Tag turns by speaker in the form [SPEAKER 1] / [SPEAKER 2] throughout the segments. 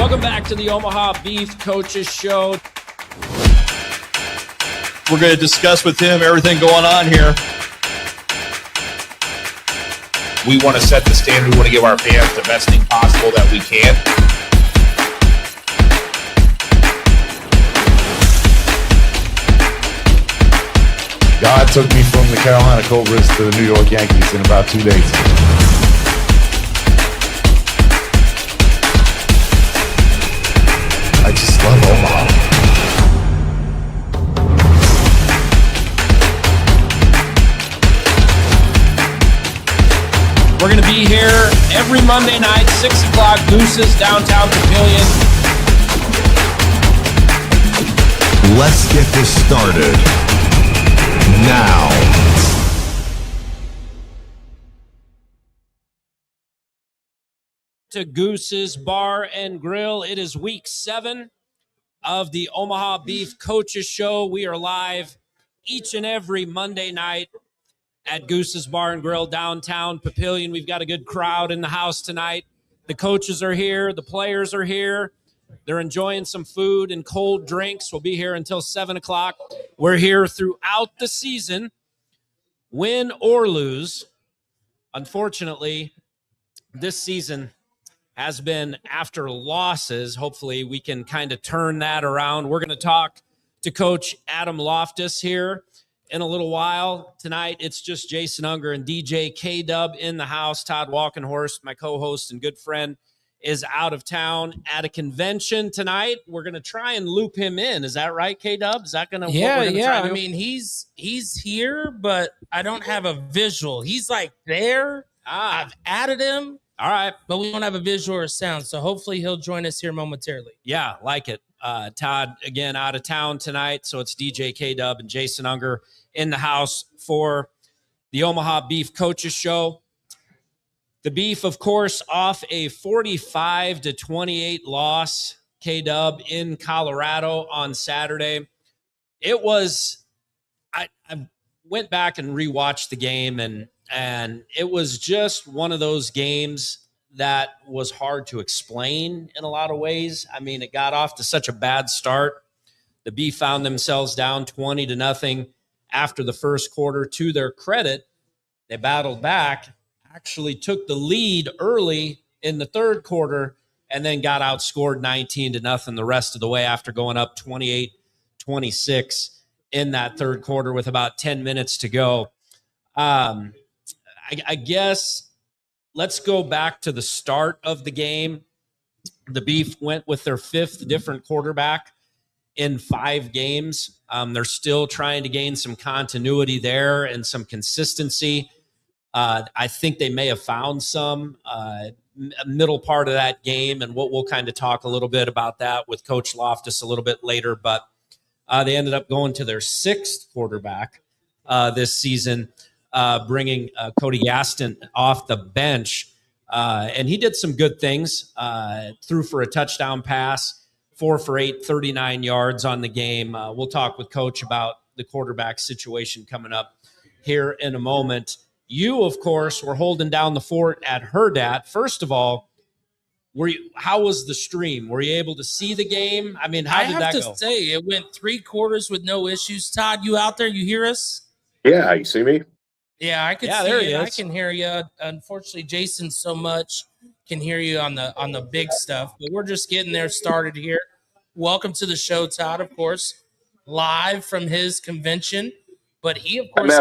[SPEAKER 1] Welcome back to the Omaha Beef Coaches Show.
[SPEAKER 2] We're going to discuss with him everything going on here.
[SPEAKER 3] We want to set the standard. We want to give our fans the best thing possible that we can.
[SPEAKER 4] God took me from the Carolina Cobras to the New York Yankees in about 2 days. I just love Omaha.
[SPEAKER 1] We're going to be here every Monday night, 6 o'clock, GOOSE'S, downtown Papillion.
[SPEAKER 5] Let's get this started now.
[SPEAKER 1] To GOOSE'S Bar and Grill. It is week 7 of the Omaha Beef Coaches Show. We are live each and every Monday night at GOOSE'S Bar and Grill, downtown Papillion. We've got a good crowd in the house tonight. The coaches are here. The players are here. They're enjoying some food and cold drinks. We'll be here until 7 o'clock. We're here throughout the season, win or lose. Unfortunately, this season has been after losses. Hopefully, we can kind of turn that around. We're going to talk to Coach Adam Loftus here in a little while. Tonight, it's just Jason Unger and DJ K DuB in the house. Todd Walkenhorst, my co-host and good friend, is out of town at a convention tonight. We're going to try and loop him in. Is that right, K DuB? Is that going to?
[SPEAKER 6] Yeah. I mean, he's here, but I don't have a visual. He's like there. I've added him.
[SPEAKER 1] All right,
[SPEAKER 6] but we don't have a visual or sound. So hopefully he'll join us here momentarily.
[SPEAKER 1] Yeah, like it. Todd again out of town tonight, so it's DJ K DuB and Jason Unger in the house for the Omaha Beef Coaches Show. The Beef, of course, off a 45-28 loss, K DuB in Colorado on Saturday. It was, I went back and rewatched the game, and it was just one of those games that was hard to explain in a lot of ways. I mean, it got off to such a bad start. The Beef found themselves down 20-0 after the first quarter. To their credit, they battled back, actually took the lead early in the third quarter, and then got outscored 19-0 the rest of the way after going up 28-26 in that third quarter with about 10 minutes to go. I guess let's go back to the start of the game. The Beef went with their 5th different quarterback in 5 games. They're still trying to gain some continuity there and some consistency. I think they may have found some middle part of that game, and we'll kind of talk a little bit about that with Coach Loftus a little bit later. But they ended up going to their 6th quarterback this season, bringing Cody Gaston off the bench. And he did some good things, threw for a touchdown pass, 4 for 8, 39 yards on the game. We'll talk with Coach about the quarterback situation coming up here in a moment. You, of course, were holding down the fort at Herdat. First of all, how was the stream? Were you able to see the game? I mean, how did that go?
[SPEAKER 6] I have to say, it went 3 quarters with no issues. Todd, you out there? You hear us?
[SPEAKER 7] Yeah, you see me?
[SPEAKER 6] Yeah, I can see
[SPEAKER 1] there
[SPEAKER 6] you. I can hear you. Unfortunately, Jason so much can hear you on the big stuff, but we're just getting there started here. Welcome to the show, Todd, of course, live from his convention. But he, of course,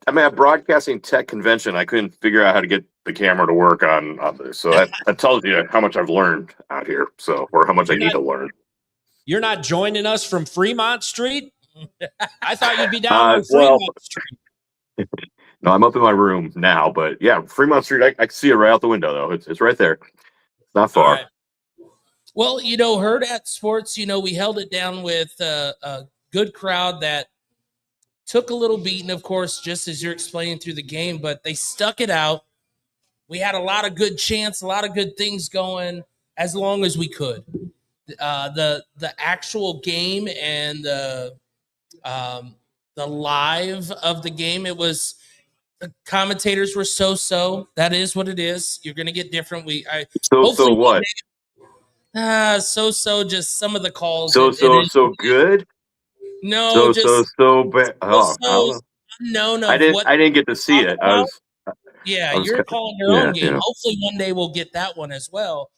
[SPEAKER 7] I'm at broadcasting tech convention. I couldn't figure out how to get the camera to work on this. So that tells you how much I've learned out here. Or how much I need to learn.
[SPEAKER 1] You're not joining us from Fremont Street? I thought you'd be down on Fremont Street.
[SPEAKER 7] No, I'm up in my room now, but yeah, Fremont Street, I can see it right out the window, though. It's right there. It's not far.
[SPEAKER 6] Right. Well, Herdat Sports, we held it down with a good crowd that took a little beating, of course, just as you're explaining through the game, but they stuck it out. We had a lot of good chants, a lot of good things going as long as we could. The actual game and the live of the game, the commentators were so. That is what it is. You're going to get different.
[SPEAKER 7] So what?
[SPEAKER 6] So just some of the calls.
[SPEAKER 7] So good.
[SPEAKER 6] No,
[SPEAKER 7] So bad. Oh, I don't know.
[SPEAKER 6] unknown
[SPEAKER 7] I
[SPEAKER 6] of
[SPEAKER 7] didn't
[SPEAKER 6] what
[SPEAKER 7] I didn't get to see it.
[SPEAKER 6] about.
[SPEAKER 7] I
[SPEAKER 6] Yeah,
[SPEAKER 7] was
[SPEAKER 6] you're calling your own game.
[SPEAKER 7] yeah.
[SPEAKER 6] Hopefully one day we'll get that one as well.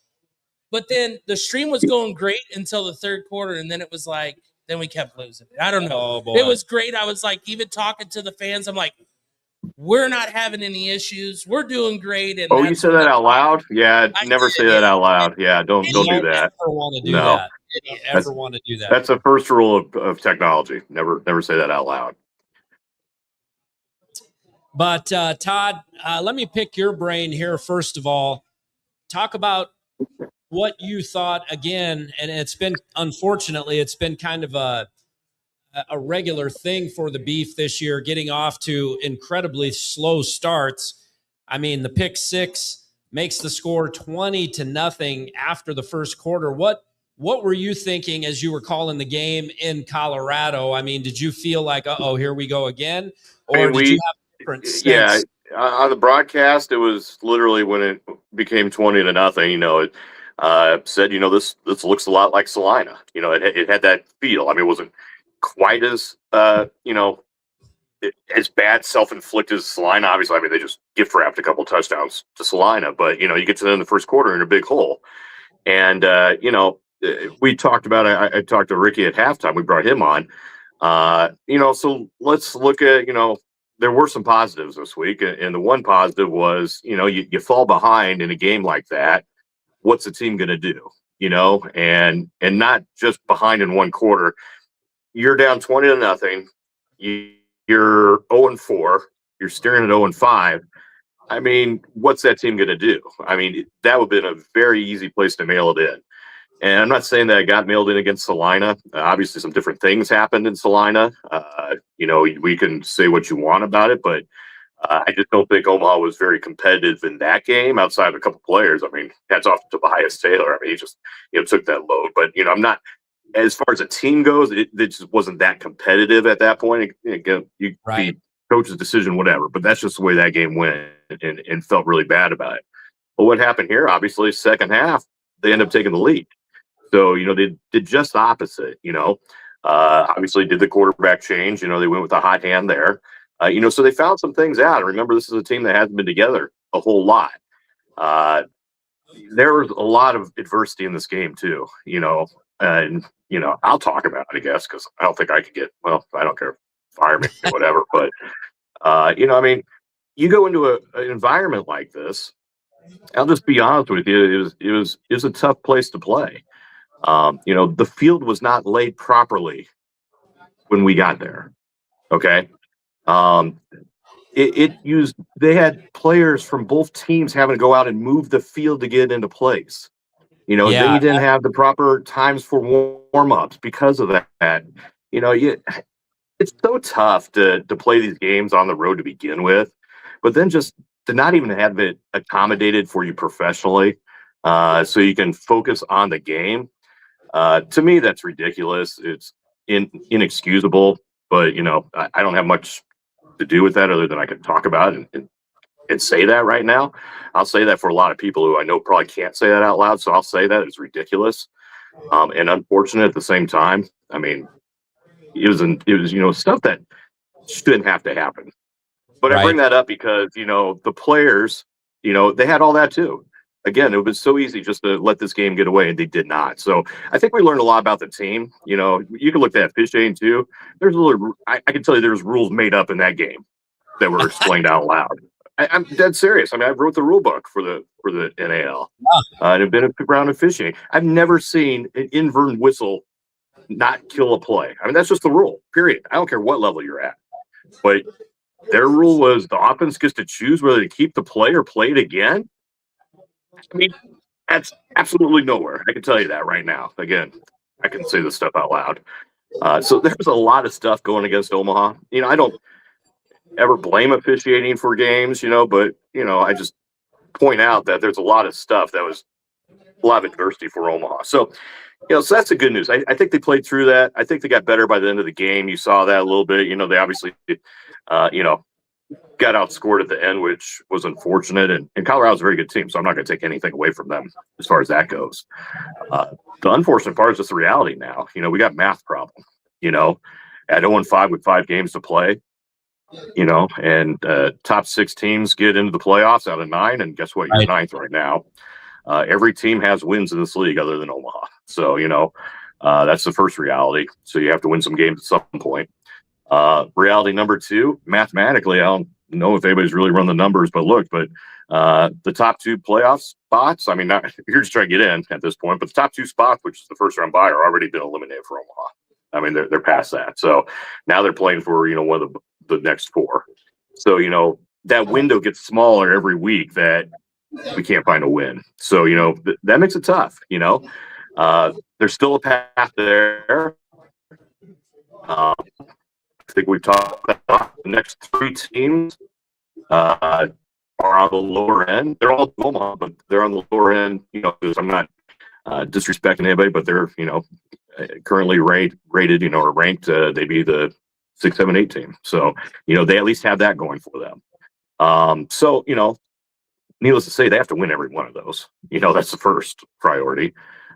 [SPEAKER 6] But then the stream was going great until the third quarter, and then it was like, then we kept losing it. I don't know.
[SPEAKER 1] Oh, boy.
[SPEAKER 6] It was great. I was like, even talking to the fans, I'm like, we're not having any issues. We're doing great. And
[SPEAKER 7] Oh, you said that out loud? Yeah, never say that out loud. Yeah, don't do that.
[SPEAKER 1] Ever want to do
[SPEAKER 7] No.
[SPEAKER 1] that. Did he ever want to do that?
[SPEAKER 7] That's the first rule of technology. Never say that out loud.
[SPEAKER 1] But Todd, let me pick your brain here. First of all, talk about what you thought again. And it's been, unfortunately, it's been kind of a regular thing for the Beef this year, getting off to incredibly slow starts. I mean, the pick six makes the score 20-0 after the first quarter. What were you thinking as you were calling the game in Colorado? I mean, did you feel like, uh-oh, here we go again? Or did you have a different sense?
[SPEAKER 7] Yeah, on the broadcast, it was literally when it became 20-0, you know, it said, you know, this looks a lot like Salina. You know, it had that feel. I mean, it wasn't quite as, you know, as bad self-inflicted as Salina. Obviously, I mean, they just gift wrapped a couple touchdowns to Salina, but, you know, you get to the end of the first quarter in a big hole. And, you know, we talked about it. I talked to Ricky at halftime. We brought him on. You know, so let's look at, you know, there were some positives this week. And the one positive was, you know, you fall behind in a game like that. What's the team going to do? You know, and not just behind in one quarter. You're down 20-0. You're 0-4. You're staring at 0-5. I mean, what's that team going to do? I mean, that would have been a very easy place to mail it in. And I'm not saying that I got mailed in against Salina. Obviously, some different things happened in Salina. You know, we can say what you want about it, but I just don't think Omaha was very competitive in that game outside of a couple players. I mean, hats off to Tobias Taylor. I mean, he just, you know, took that load. But, you know, I'm not, as far as a team goes, it just wasn't that competitive at that point. You
[SPEAKER 1] Right.
[SPEAKER 7] Coach's decision, whatever. But that's just the way that game went, and felt really bad about it. But what happened here, obviously, second half, they end up taking the lead. So, you know, they did just the opposite, you know. Obviously did the quarterback change. You know, they went with the hot hand there. You know, so they found some things out. Remember, this is a team that hasn't been together a whole lot. There was a lot of adversity in this game, too, you know. And, you know, I'll talk about it, I guess, because I don't think I could well, I don't care. Fire me or whatever. But, you know, I mean, you go into an environment like this, I'll just be honest with you, it was a tough place to play. You know, the field was not laid properly when we got there. Okay. They had players from both teams having to go out and move the field to get into place. You know,
[SPEAKER 1] Yeah.
[SPEAKER 7] they didn't have the proper times for warm-ups because of that. You know, it's so tough to play these games on the road to begin with, but then just to not even have it accommodated for you professionally, so you can focus on the game. To me, that's ridiculous. It's inexcusable, but, you know, I don't have much to do with that other than I can talk about it and say that right now. I'll say that for a lot of people who I know probably can't say that out loud. So I'll say that it's ridiculous, and unfortunate at the same time. I mean, it was, you know, stuff that shouldn't have to happen. But I bring that up because, you know, the players, you know, they had all that too. Again, it was so easy just to let this game get away, and they did not. So I think we learned a lot about the team. You know, you can look at Fishane too. There's a little, I can tell you there's rules made up in that game that were explained out loud. I'm dead serious. I mean, I wrote the rule book for the NAL, and I've been around in Fishane. I've never seen an invert whistle not kill a play. I mean, that's just the rule, period. I don't care what level you're at. But their rule was the offense gets to choose whether to keep the play or play it again. I mean, that's absolutely nowhere. I can tell you that right now. Again, I can say this stuff out loud. So there's a lot of stuff going against Omaha. You know, I don't ever blame officiating for games, you know, but, you know, I just point out that there's a lot of stuff that was a lot of adversity for Omaha. So, you know, so that's the good news. I think they played through that. I think they got better by the end of the game. You saw that a little bit. You know, they obviously, you know, got outscored at the end, which was unfortunate. And Colorado's a very good team, so I'm not going to take anything away from them as far as that goes. The unfortunate part is just the reality now. We got math problem, at 0-5 with 5 games to play, and top 6 teams get into the playoffs out of 9. And guess what? You're 9th right now. Every team has wins in this league other than Omaha. So, that's the first reality. So you have to win some games at some point. Reality number 2, mathematically, I don't know if anybody's really run the numbers, but the top 2 playoff spots, I mean, you're just trying to get in at this point, but the top 2 spots, which is the first round bye, are already been eliminated for Omaha. I mean, they're past that. So now they're playing for, one of the next 4. So, that window gets smaller every week that we can't find a win. So, that makes it tough, there's still a path there. I think we've talked about the next 3 teams are on the lower end. They're all Omaha, but they're on the lower end, because I'm not disrespecting anybody, but they're, currently rated, or ranked, they'd be the 6, 7, 8 team. So, they at least have that going for them. So, needless to say, they have to win every one of those. That's the first priority.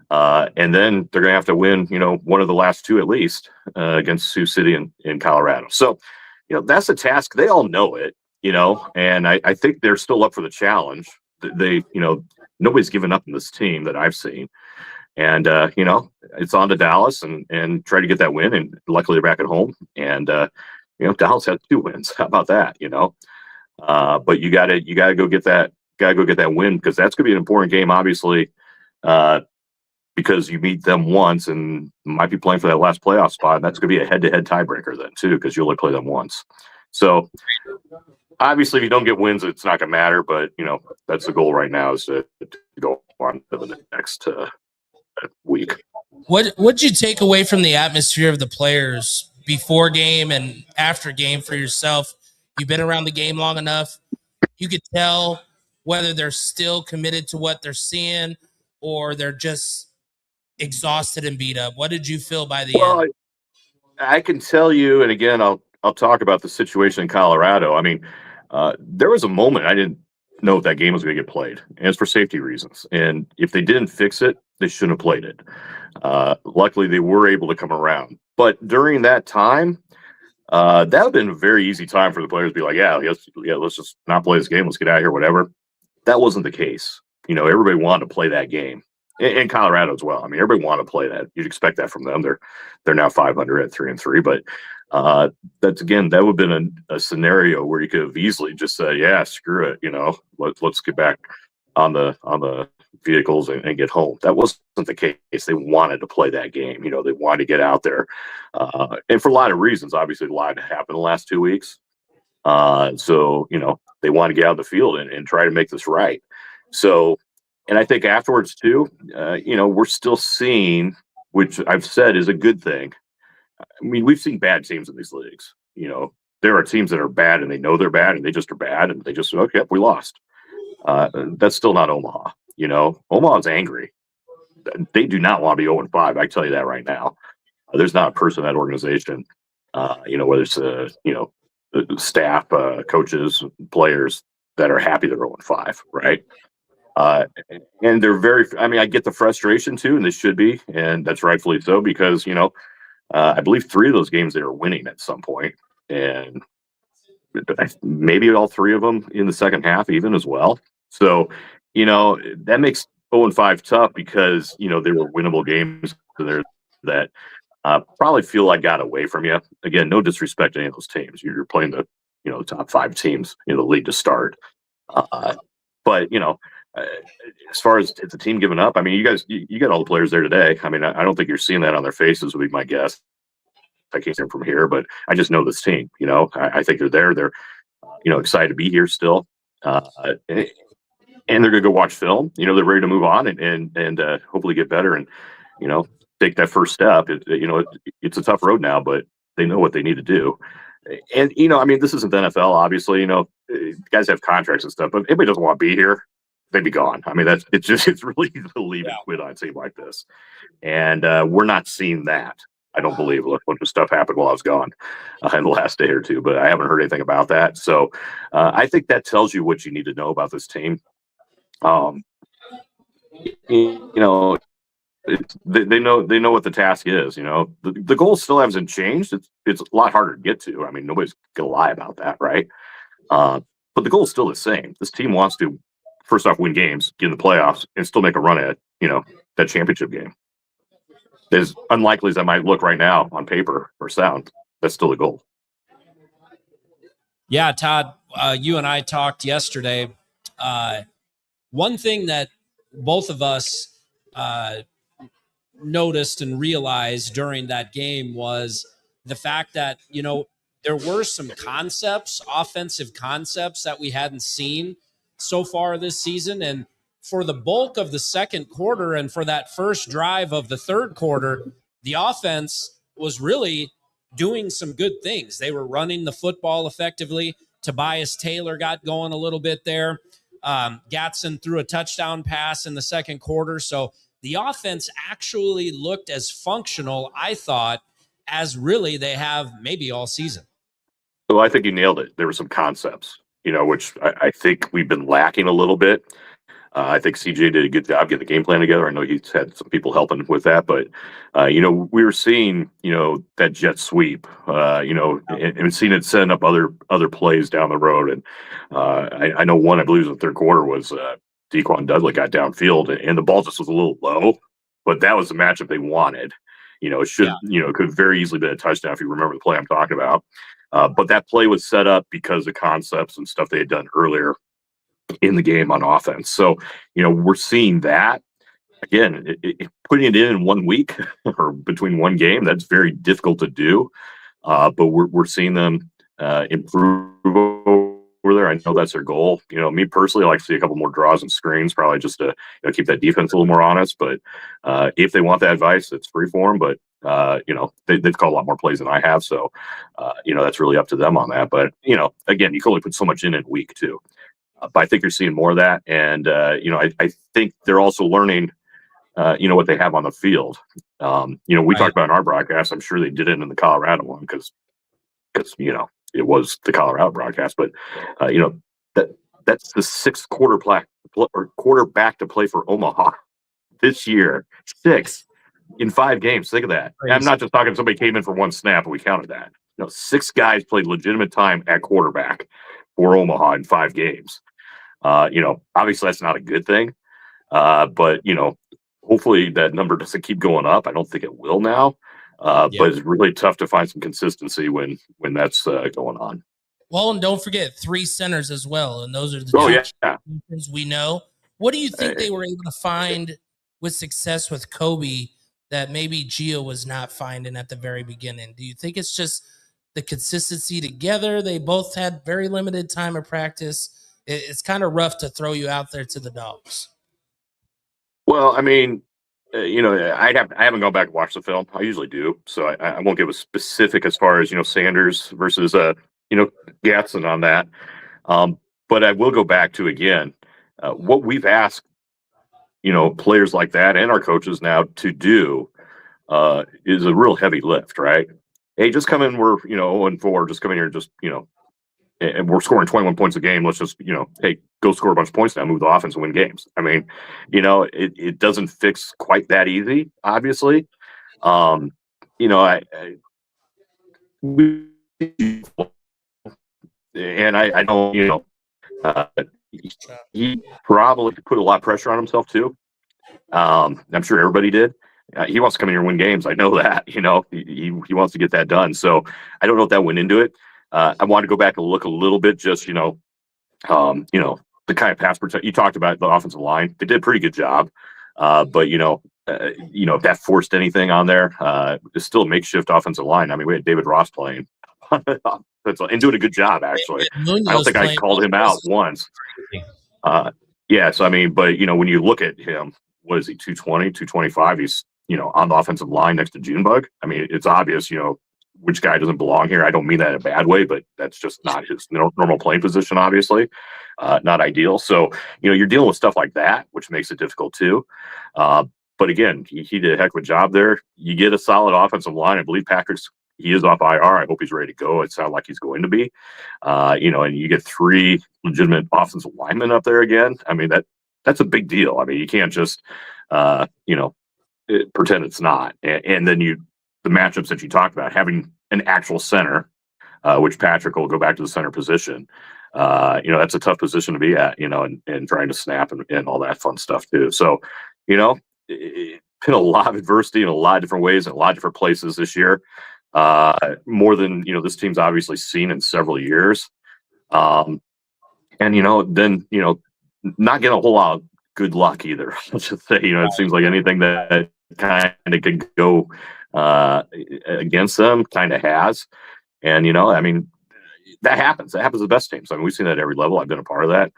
[SPEAKER 7] And then they're going to have to win, one of the last 2 at least against Sioux City in Colorado. So, that's a task. They all know it, and I think they're still up for the challenge. They, nobody's given up in this team that I've seen. And, it's on to Dallas and try to get that win. And luckily they're back at home. And, Dallas had 2 wins. How about that, but you gotta go get that win, because that's going to be an important game, obviously, because you meet them once and might be playing for that last playoff spot. That's going to be a head-to-head tiebreaker then too, because you only play them once. So obviously if you don't get wins, it's not going to matter, but that's the goal right now, is to go on to the next week.
[SPEAKER 6] What'd you take away from the atmosphere of the players before game and after game for yourself? You've been around the game long enough. You could tell whether they're still committed to what they're seeing or they're just exhausted and beat up. What did you feel by the end?
[SPEAKER 7] I can tell you, and again, I'll talk about the situation in Colorado. I mean, there was a moment I didn't know if that game was going to get played, and it's for safety reasons. And if they didn't fix it, they shouldn't have played it. Luckily, they were able to come around. But during that time, that would have been a very easy time for the players to be like, let's just not play this game. Let's get out of here, whatever. That wasn't the case. Everybody wanted to play that game. In Colorado as well. I mean, everybody wanted to play that. You'd expect that from them. They're now 500 at 3-3. But that would have been a scenario where you could have easily just said, yeah, screw it. Let's get back on the vehicles and get home. That wasn't the case. They wanted to play that game. They wanted to get out there. And for a lot of reasons, obviously a lot happened the last 2 weeks. So, they want to get out of the field and try to make this right. So, and I think afterwards too, we're still seeing, which I've said is a good thing. I mean, we've seen bad teams in these leagues. There are teams that are bad and they know they're bad and they just are bad and they just, okay, we lost. That's still not Omaha. Omaha's angry. They do not want to be 0-5. I tell you that right now. There's not a person in that organization, whether it's staff, coaches, players that are happy they're 0-5, right? And they're I get the frustration too, and they should be, and that's rightfully so, because, I believe 3 of those games they were winning at some point, and maybe all 3 of them in the second half even as well. So, that makes 0-5 tough, because, they were winnable games there that probably feel like got away from you. Again, no disrespect to any of those teams. You're playing the, top 5 teams in the league to start. But, as far as the team giving up, I mean, you guys, you got all the players there today. I mean, I don't think you're seeing that on their faces, would be my guess. I can't see them from here, but I just know this team. I think they're there. They're, excited to be here still, and they're going to go watch film. They're ready to move on and hopefully get better and take that first step. It's a tough road now, but they know what they need to do. And this isn't the NFL, obviously. Guys have contracts and stuff, but if anybody doesn't want to be here, they'd be gone. I mean, it's really easy to leave and quit on a team like this. And we're not seeing that. I don't believe a bunch of stuff happened while I was gone in the last day or two, but I haven't heard anything about that. So I think that tells you what you need to know about this team. You know, they know what the task is. You know, the goal still hasn't changed. It's a lot harder to get to. I mean, nobody's gonna lie about that, right? But the goal is still the same. This team wants to, first off, win games, get in the playoffs, and still make a run at, you know, that championship game. As unlikely as that might look right now on paper or sound, that's still the goal.
[SPEAKER 1] Yeah, Todd, you and I talked yesterday. One thing that both of us noticed and realized during that game was the fact that, you know, there were some concepts, offensive concepts that we hadn't seen so far this season. And for the bulk of the second quarter and for that first drive of the third quarter, the offense was really doing some good things. They were running the football effectively. Tobias Taylor got going a little bit there. Gatson threw a touchdown pass in the second quarter. So the offense actually looked as functional, I thought, as really they have maybe all season.
[SPEAKER 7] Well, I think you nailed it. There were some concepts, you know, which I think we've been lacking a little bit. I think CJ did a good job getting the game plan together. I know he's had some people helping with that, but, you know, we were seeing, you know, that jet sweep, you know, and seeing it setting up other plays down the road. And I know one, I believe, in the third quarter was Dequan Dudley got downfield and the ball just was a little low, but that was the matchup they wanted. You know, it should, you know, it could very easily be a touchdown if you remember the play I'm talking about. But that play was set up because of concepts and stuff they had done earlier in the game on offense. So, you know, we're seeing that again, putting it in 1 week or between one game, that's very difficult to do. But we're seeing them improve over there. I know that's their goal. You know, me personally, I like to see a couple more draws and screens, probably just to, you know, keep that defense a little more honest. But if they want that advice, it's free for them. But you know, they've called a lot more plays than I have. So, you know, that's really up to them on that. But, you know, again, you can only put so much in week two. But I think you're seeing more of that. And, you know, I think they're also learning, you know, what they have on the field. You know, we talked about in our broadcast, I'm sure they did it in the Colorado one because, you know, it was the Colorado broadcast. But, you know, that's the sixth quarterback to play for Omaha this year. 6 in 5 games. Think of that. I'm not just talking somebody came in for one snap and we counted that. No, 6 guys played legitimate time at quarterback for Omaha in 5 games. You know, obviously that's not a good thing. But, you know, hopefully that number doesn't keep going up. I don't think it will now. But it's really tough to find some consistency when that's going on.
[SPEAKER 6] Well, and don't forget 3 centers as well. And those are the we know. What do you think they were able to find with success with Kobe that maybe Gio was not finding at the very beginning? Do you think it's just the consistency together? They both had very limited time of practice. It's kind of rough to throw you out there to the dogs.
[SPEAKER 7] Well, I mean, you know, I haven't gone back and watched the film. I usually do, so I won't give a specific as far as, you know, Sanders versus you know, Gatson on that. But I will go back to again what we've asked, you know, players like that and our coaches now to do is a real heavy lift, right? Hey, just come in. We're, you know, 0-4. Just come in here and just, you know, and we're scoring 21 points a game. Let's just, you know, hey, go score a bunch of points now, move the offense and win games. I mean, you know, it doesn't fix quite that easy, obviously. You know, I know, you know, he probably put a lot of pressure on himself too. I'm sure everybody did. He wants to come in here and win games. I know that, you know, he wants to get that done. So I don't know if that went into it. I want to go back and look a little bit, just, you know, the kind of pass protection you talked about, the offensive line. They did a pretty good job. But, you know, if that forced anything on there, it's still a makeshift offensive line. I mean, we had David Ross playing and doing a good job, actually. I don't think I called him out once. So, I mean, but, you know, when you look at him, what is he, 220, 225? He's, you know, on the offensive line next to Junebug. I mean, it's obvious, you know, which guy doesn't belong here. I don't mean that in a bad way, but that's just not his normal playing position, obviously. Not ideal. So, you know, you're dealing with stuff like that, which makes it difficult too. but again, he did a heck of a job there. You get a solid offensive line. I believe he is off IR. I hope he's ready to go. It sounds like he's going to be. And you get 3 legitimate offensive linemen up there again. I mean, that's a big deal. I mean, you can't just pretend it's not. And then the matchups that you talked about, having an actual center, which Patrick will go back to the center position. That's a tough position to be at, and trying to snap and all that fun stuff too. So, it's been a lot of adversity in a lot of different ways and a lot of different places this year. More than, this team's obviously seen in several years. Then, not getting a whole lot of good luck either. I should say, it seems like anything that kind of could go against them kind of has. And, that happens. That happens to the best teams. I mean, we've seen that at every level. I've been a part of that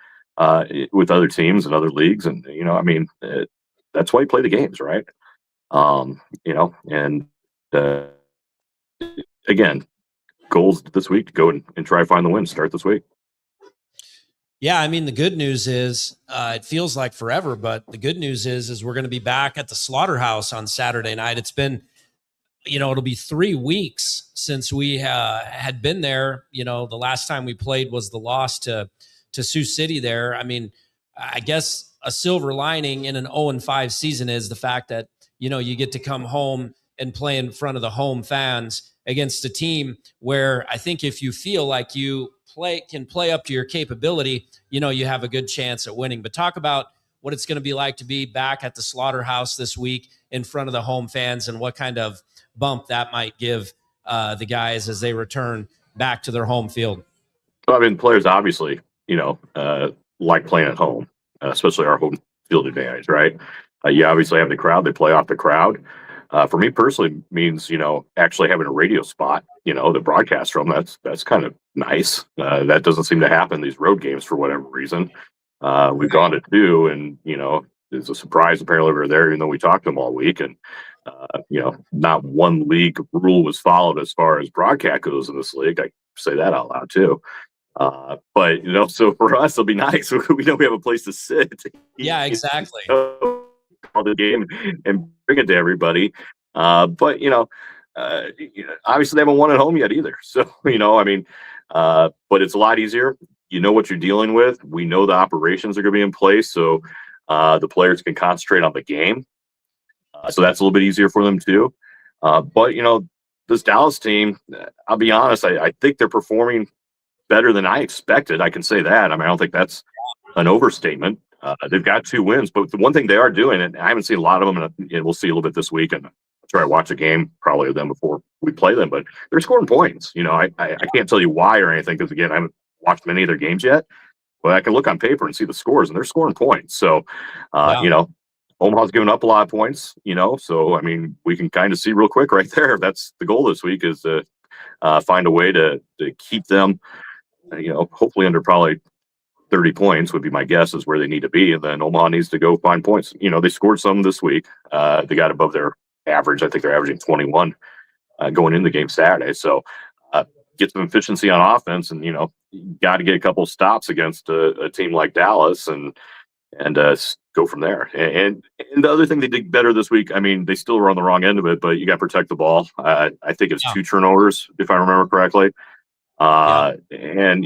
[SPEAKER 7] with other teams and other leagues. And, that's why you play the games, right? Again, goals this week to go and try to find the win, start this week.
[SPEAKER 1] Yeah, I mean, the good news is it feels like forever, but the good news is we're going to be back at the Slaughterhouse on Saturday night. It's been, it'll be 3 weeks since we had been there. The last time we played was the loss to Sioux City there. I mean, I guess a silver lining in an 0-5 season is the fact that, you get to come home and play in front of the home fans against a team where I think if you feel like you can play up to your capability, you have a good chance at winning. But talk about what it's going to be like to be back at the Slaughterhouse this week in front of the home fans and what kind of bump that might give the guys as they return back to their home field.
[SPEAKER 7] Well, I mean, players obviously, like playing at home, especially our home field advantage, right? You obviously have the crowd. They play off the crowd. For me personally, means actually having a radio spot, to broadcast from. That's kind of nice. That doesn't seem to happen these road games for whatever reason. We've gone to 2, and it's a surprise apparently we were there, even though we talked to them all week. And not one league rule was followed as far as broadcast goes in this league. I say that out loud too. But so for us, it'll be nice. We know we have a place to sit.
[SPEAKER 1] Yeah, exactly.
[SPEAKER 7] All the game and bring it to everybody. But obviously they haven't won at home yet either. So but it's a lot easier. You know what you're dealing with. We know the operations are going to be in place, so the players can concentrate on the game. So that's a little bit easier for them too. But this Dallas team, I'll be honest, I think they're performing better than I expected. I can say that. I mean, I don't think that's an overstatement. They've got 2 wins, but the one thing they are doing, and I haven't seen a lot of them, and we'll see a little bit this week, and I'll try to watch a game probably of them before we play them, but they're scoring points. I can't tell you why or anything, because again, I haven't watched many of their games yet, but I can look on paper and see the scores, and they're scoring points. So, Omaha's given up a lot of points, so, I mean, we can kind of see real quick right there. That's the goal this week, is to find a way to keep them, hopefully under probably 30 points would be my guess is where they need to be. And then Omaha needs to go find points. They scored some this week. They got above their average. I think they're averaging 21 going into the game Saturday. So get some efficiency on offense, and, you got to get a couple of stops against a team like Dallas and go from there. And the other thing they did better this week, I mean, they still were on the wrong end of it, but you got to protect the ball. I think it's 2 turnovers, if I remember correctly. And,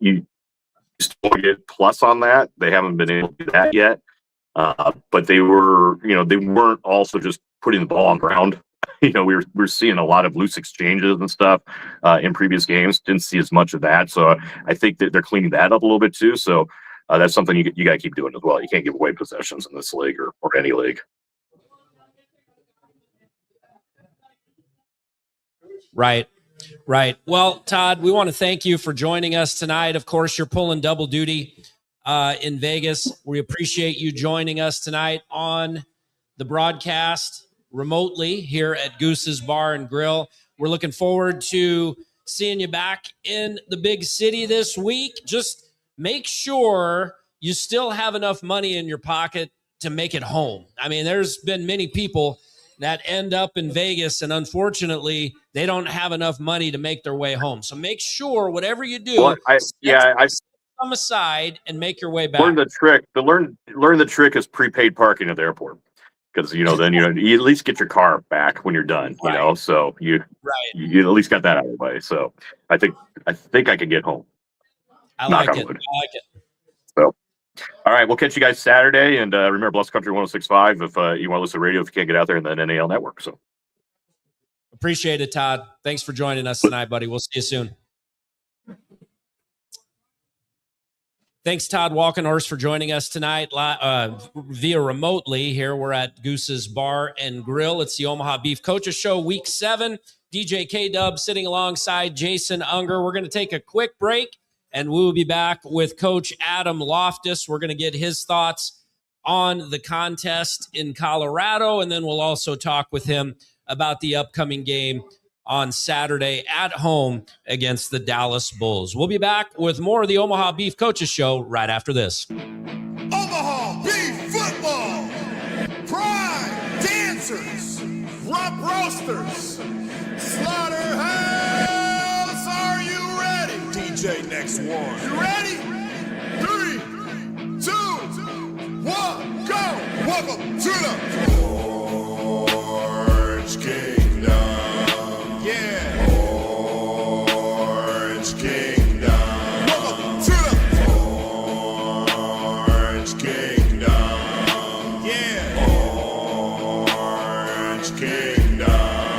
[SPEAKER 7] you still get plus on that. They haven't been able to do that yet. But they were, they weren't also just putting the ball on the ground. We're seeing a lot of loose exchanges and stuff in previous games. Didn't see as much of that. So I think that they're cleaning that up a little bit too. So that's something you got to keep doing as well. You can't give away possessions in this league or any league.
[SPEAKER 1] Right. Well, Todd, we want to thank you for joining us tonight. Of course, you're pulling double duty in Vegas. We appreciate you joining us tonight on the broadcast remotely here at Goose's Bar and Grill. We're looking forward to seeing you back in the big city this week. Just make sure you still have enough money in your pocket to make it home. I mean, there's been many people that end up in Vegas, and unfortunately, they don't have enough money to make their way home. So make sure whatever you do,
[SPEAKER 7] Well, I've
[SPEAKER 1] come aside and make your way back.
[SPEAKER 7] Learn the trick. Learn the trick is prepaid parking at the airport, because then you at least get your car back when you're done.
[SPEAKER 1] Right.
[SPEAKER 7] So you at least got that out of the way. So I think I can get home.
[SPEAKER 1] I like it.
[SPEAKER 7] So, all right, we'll catch you guys Saturday, and remember, Blessed Country 106.5 if you want to listen to radio if you can't get out there, and then NAL Network. So
[SPEAKER 1] appreciate it, Todd. Thanks for joining us tonight, buddy. We'll see you soon. Thanks, Todd Walkenhorst, for joining us tonight via remotely. Here we're at Goose's Bar and Grill. It's the Omaha Beef Coaches Show, Week 7. DJ K DuB sitting alongside Jason Unger. We're going to take a quick break, and we will be back with Coach Adam Loftus. We're going to get his thoughts on the contest in Colorado, and then we'll also talk with him about the upcoming game on Saturday at home against the Dallas Bulls. We'll be back with more of the Omaha Beef Coaches Show right after this.
[SPEAKER 8] Omaha Beef Football, Pride Dancers, Rump Roasters, Slaughterhouse, are you ready? DJ next one. You ready? 3, 2, 1, go! Welcome to the Orange Kingdom. Yeah. Orange Kingdom. Welcome to the Orange Kingdom. Yeah. Orange Kingdom.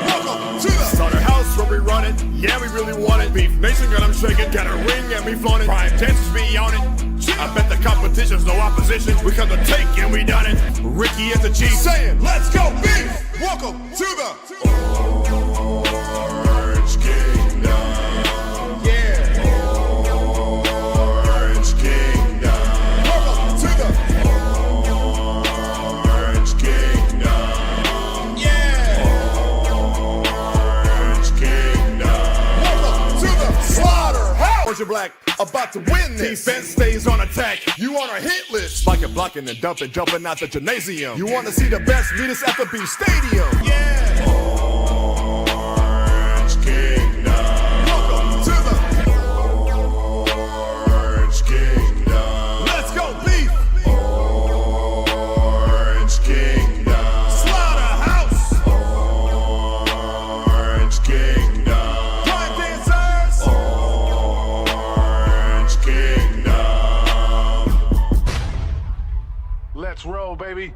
[SPEAKER 8] Welcome to the Slaughterhouse where we run it. Yeah, we really want it. Beef Nation got them shaking. Got a ring and we flaunt it. Prime dancers be on it. I bet the competition's no opposition. We come to take and we done it. Ricky is the chief saying, let's go beef. Welcome to the Orange Kingdom. Yeah. Orange Kingdom. Welcome to the Orange Kingdom. Yeah. Orange Kingdom. Welcome to the Slaughterhouse. Orange and black. About to win this. Defense stays on attack. You on our hit list. Like it, blocking and dumping, jumping out the gymnasium. You want to see the best? Meet us at the Beef Stadium. Yeah. Orange Kingdom. Welcome to the Orange Kingdom. Let's go, Beef. Orange Kingdom. Slaughterhouse. Orange Kingdom. Prime dancers. Let's roll, baby.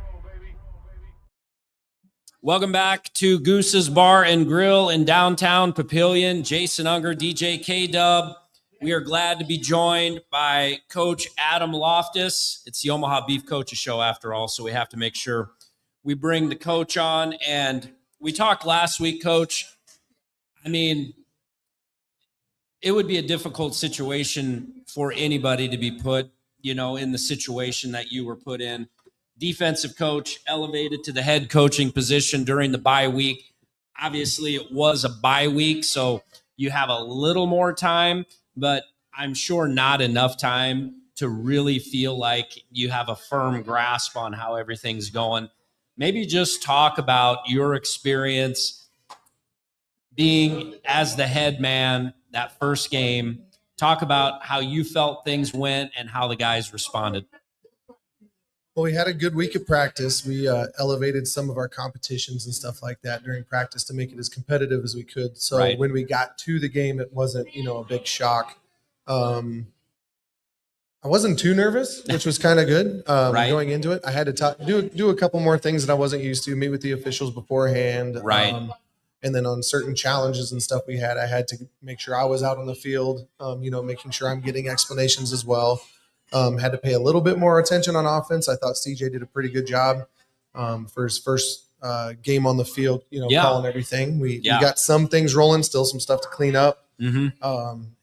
[SPEAKER 1] Welcome back to Goose's Bar and Grill in downtown Papillion. Jason Unger, DJ K DuB. We are glad to be joined by Coach Adam Loftus. It's the Omaha Beef Coaches Show after all, so we have to make sure we bring the coach on. And we talked last week, Coach. I mean, it would be a difficult situation for anybody to be put, in the situation that you were put in. Defensive coach elevated to the head coaching position during the bye week. Obviously, it was a bye week, so you have a little more time, but I'm sure not enough time to really feel like you have a firm grasp on how everything's going. Maybe just talk about your experience being as the head man that first game. Talk about how you felt things went and how the guys responded.
[SPEAKER 9] Well, we had a good week of practice. We elevated some of our competitions and stuff like that during practice to make it as competitive as we could. So When we got to the game, it wasn't, a big shock. I wasn't too nervous, which was kind of good going into it. I had to do a couple more things that I wasn't used to, meet with the officials beforehand. And then on certain challenges and stuff we had, I had to make sure I was out on the field, making sure I'm getting explanations as well. Had to pay a little bit more attention on offense. I thought CJ did a pretty good job for his first game on the field, calling everything. We got some things rolling, still some stuff to clean up. And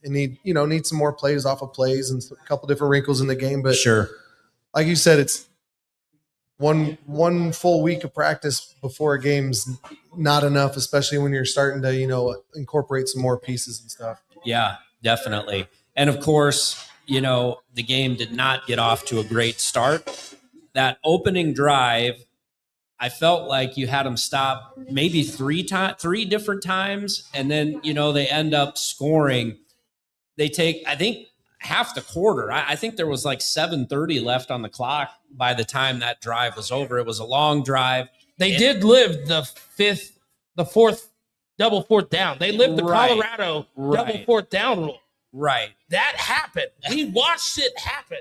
[SPEAKER 9] need some more plays off of plays and a couple different wrinkles in the game. But
[SPEAKER 1] sure,
[SPEAKER 9] like you said, it's one full week of practice before a game's not enough, especially when you're starting to, incorporate some more pieces and stuff.
[SPEAKER 1] Yeah, definitely. And of course, the game did not get off to a great start. That opening drive, I felt like you had them stop maybe three different times. And then, they end up scoring. They take, I think half the quarter. I think there was like 7:30 left on the clock by the time that drive was over. It was a long drive.
[SPEAKER 6] They did live the fourth double fourth down. They lived the
[SPEAKER 1] Right.
[SPEAKER 6] Colorado double fourth down rule.
[SPEAKER 1] Right.
[SPEAKER 6] That happened. We watched it happen.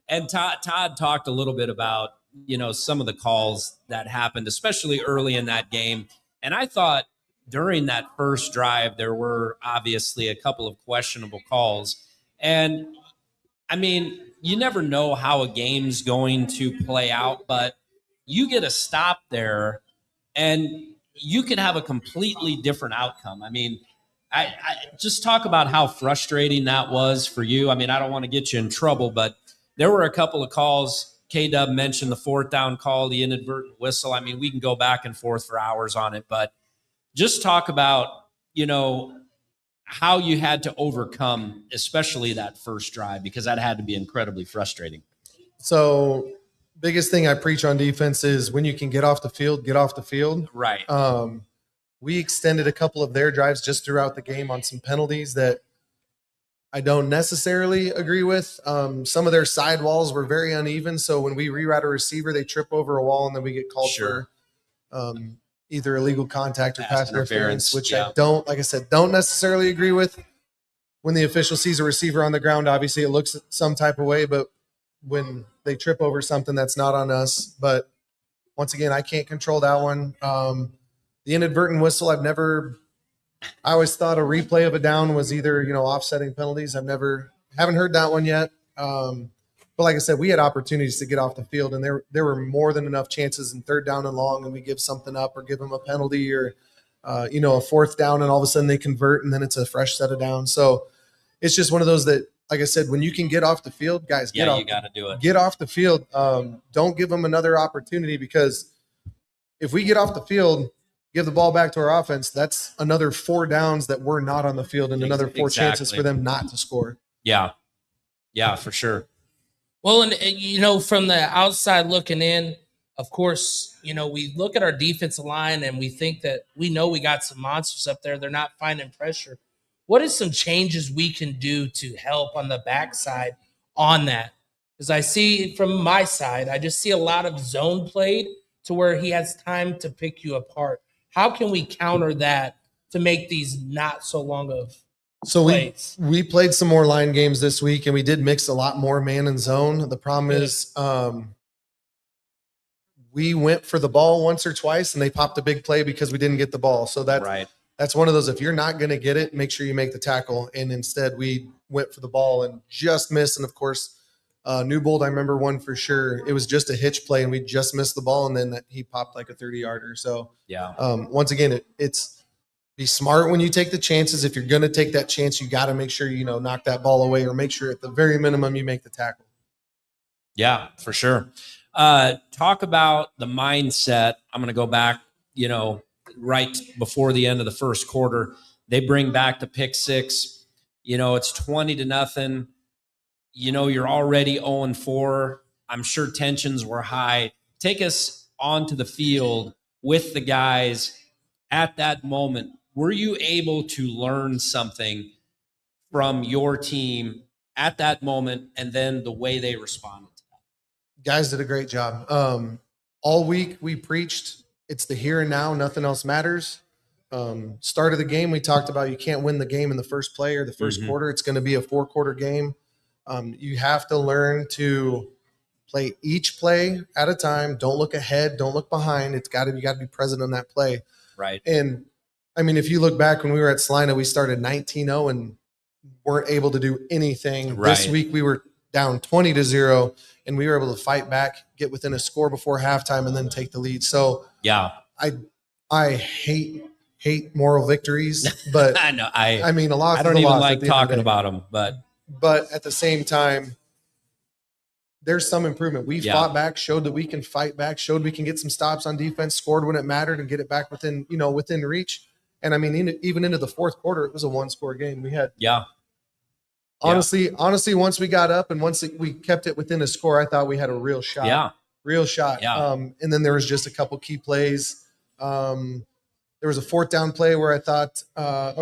[SPEAKER 1] And Todd talked a little bit about, some of the calls that happened, especially early in that game. And I thought during that first drive, there were obviously a couple of questionable calls. And I mean, you never know how a game's going to play out, but you get a stop there and you could have a completely different outcome. I mean, I just talk about how frustrating that was for you. I mean, I don't want to get you in trouble, but there were a couple of calls. K-Dub mentioned the fourth down call, the inadvertent whistle. I mean, we can go back and forth for hours on it, but just talk about, how you had to overcome, especially that first drive, because that had to be incredibly frustrating.
[SPEAKER 9] So biggest thing I preach on defense is when you can get off the field, get off the field.
[SPEAKER 1] Right.
[SPEAKER 9] We extended a couple of their drives just throughout the game on some penalties that I don't necessarily agree with. Some of their sidewalls were very uneven. So when we reroute a receiver, they trip over a wall and then we get called for either illegal contact or pass interference, which I don't, like I said, don't necessarily agree with. When the official sees a receiver on the ground, obviously it looks some type of way, but when they trip over something, that's not on us. But once again, I can't control that one. The inadvertent whistle, I always thought a replay of a down was either, offsetting penalties. Haven't heard that one yet. But like I said, we had opportunities to get off the field, and there were more than enough chances in third down and long, and we give something up or give them a penalty or, a fourth down, and all of a sudden they convert, and then it's a fresh set of downs. So it's just one of those that, like I said, when you can get off the field, guys,
[SPEAKER 1] you got to do it.
[SPEAKER 9] Get off the field. Don't give them another opportunity, because if we get off the field, give the ball back to our offense, that's another 4 downs that we're not on the field and another 4 chances for them not to score.
[SPEAKER 1] Yeah. Yeah, for sure.
[SPEAKER 6] Well, and from the outside looking in, of course, we look at our defensive line and we think that we know we got some monsters up there. They're not finding pressure. What is some changes we can do to help on the backside on that? Because I see from my side, I just see a lot of zone played to where he has time to pick you apart. How can we counter that to make these not so long of plays?
[SPEAKER 9] We played some more line games this week, and we did mix a lot more man and zone. The problem is we went for the ball once or twice, and they popped a big play because we didn't get the ball. So that's one of those, if you're not going to get it, make sure you make the tackle. And instead we went for the ball and just missed. And of course, Newbold, I remember one for sure. It was just a hitch play and we just missed the ball, and then he popped like a 30-yarder. So once again, it's be smart when you take the chances. If you're going to take that chance, you got to make sure, knock that ball away, or make sure at the very minimum you make the tackle.
[SPEAKER 1] Yeah, for sure. Talk about the mindset. I'm going to go back, right before the end of the first quarter. They bring back the pick six. It's 20-0. You're already 0-4. I'm sure tensions were high. Take us onto the field with the guys at that moment. Were you able to learn something from your team at that moment, and then the way they responded to that?
[SPEAKER 9] Guys did a great job. All week we preached, it's the here and now, nothing else matters. Start of the game, we talked about you can't win the game in the first play or the first quarter. It's going to be a 4-quarter game. You have to learn to play each play at a time. Don't look ahead. Don't look behind. You got to be present on that play.
[SPEAKER 1] Right.
[SPEAKER 9] And I mean, if you look back when we were at Salina, we started 19-0 and weren't able to do anything.
[SPEAKER 1] Right.
[SPEAKER 9] This week we were down 20-0 and we were able to fight back, get within a score before halftime, and then take the lead. So I hate moral victories, but
[SPEAKER 1] I know
[SPEAKER 9] I mean, a lot.
[SPEAKER 1] I don't even like talking about them,
[SPEAKER 9] but at the same time, there's some improvement. We fought back, showed that we can fight back, showed we can get some stops on defense, scored when it mattered, and get it back within reach. And I mean, even into the fourth quarter, it was a 1-score game. We had honestly, once we got up and once we kept it within a score, I thought we had a real shot.
[SPEAKER 1] Real shot.
[SPEAKER 9] And then there was just a couple key plays. there was a 4th down play where I thought,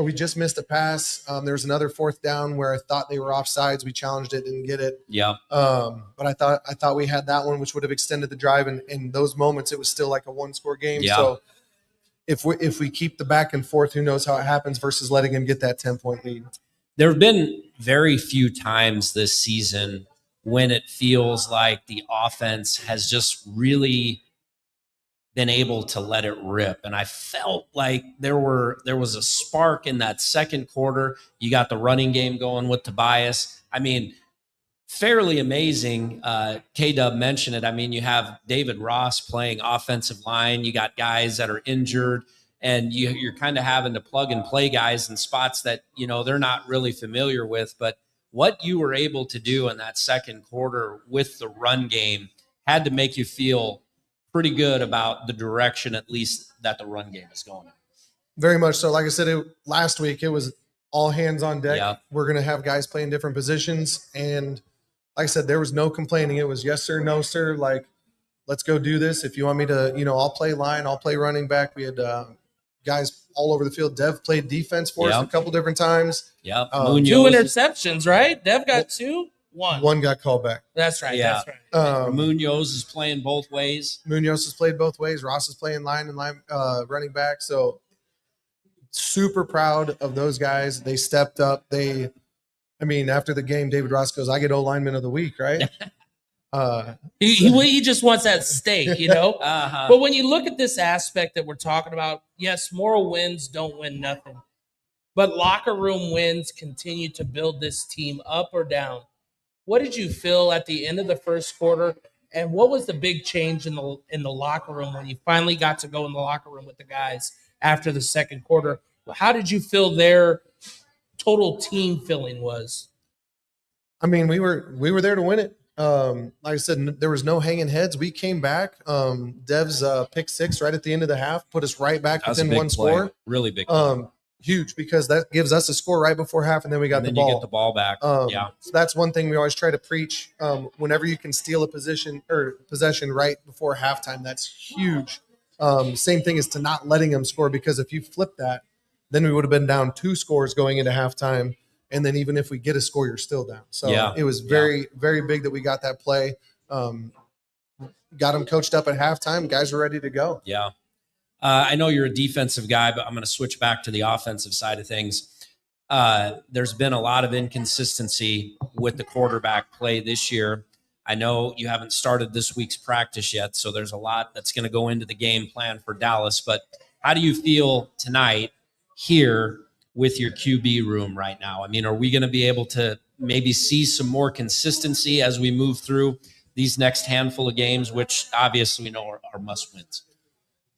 [SPEAKER 9] we just missed a pass. There was another 4th down where I thought they were offsides. We challenged it, didn't get it.
[SPEAKER 1] Yeah.
[SPEAKER 9] But I thought we had that one, which would have extended the drive. And in those moments, it was still like a 1-score game.
[SPEAKER 1] Yeah.
[SPEAKER 9] So if we keep the back and forth, who knows how it happens versus letting him get that 10-point lead.
[SPEAKER 1] There have been very few times this season when it feels like the offense has just really been able to let it rip. And I felt like there was a spark in that second quarter. You got the running game going with Tobias. I mean, fairly amazing. K DuB mentioned it. I mean, you have David Ross playing offensive line. You got guys that are injured, and you're kind of having to plug and play guys in spots that, they're not really familiar with. But what you were able to do in that second quarter with the run game had to make you feel pretty good about the direction, at least, that the run game is going in.
[SPEAKER 9] Very much so. Like I said, last week, it was all hands on deck.
[SPEAKER 1] Yeah.
[SPEAKER 9] We're going to have guys playing different positions. And like I said, there was no complaining. It was yes, sir, no, sir. Like, let's go do this. If you want me to, I'll play line, I'll play running back. We had guys all over the field. Dev played defense for us a couple different times.
[SPEAKER 1] Yeah.
[SPEAKER 6] 2 interceptions, right? Dev got 2? One
[SPEAKER 9] got called back.
[SPEAKER 6] That's right.
[SPEAKER 1] Yeah.
[SPEAKER 6] That's right.
[SPEAKER 1] Munoz is playing both ways.
[SPEAKER 9] Munoz has played both ways. Ross is playing line and running back. So super proud of those guys. They stepped up. After the game, David Ross goes, I get O-lineman of the week, right?
[SPEAKER 6] He just wants that steak,
[SPEAKER 1] Uh-huh.
[SPEAKER 6] But when you look at this aspect that we're talking about, yes, moral wins don't win nothing. But locker room wins continue to build this team up or down. What did you feel at the end of the first quarter, and what was the big change in the locker room when you finally got to go in the locker room with the guys after the second quarter? How did you feel their total team feeling was?
[SPEAKER 9] We were there to win it. Like I said, there was no hanging heads. We came back. Dev's pick 6 right at the end of the half put us right back within one score.
[SPEAKER 1] Really big play.
[SPEAKER 9] Huge, because that gives us a score right before half, and then we got the ball.
[SPEAKER 1] You get the ball back.
[SPEAKER 9] So that's one thing we always try to preach. Whenever you can steal a possession right before halftime, that's huge. Same thing is to not letting them score, because if you flip that, then we would have been down 2 scores going into halftime. And then even if we get a score, you're still down. So it was very, very big that we got that play. Got them coached up at halftime. Guys were ready to go.
[SPEAKER 1] Yeah. I know you're a defensive guy, but I'm going to switch back to the offensive side of things. There's been a lot of inconsistency with the quarterback play this year. I know you haven't started this week's practice yet, so there's a lot that's going to go into the game plan for Dallas. But how do you feel tonight here with your QB room right now? Are we going to be able to maybe see some more consistency as we move through these next handful of games, which obviously we know are must-wins?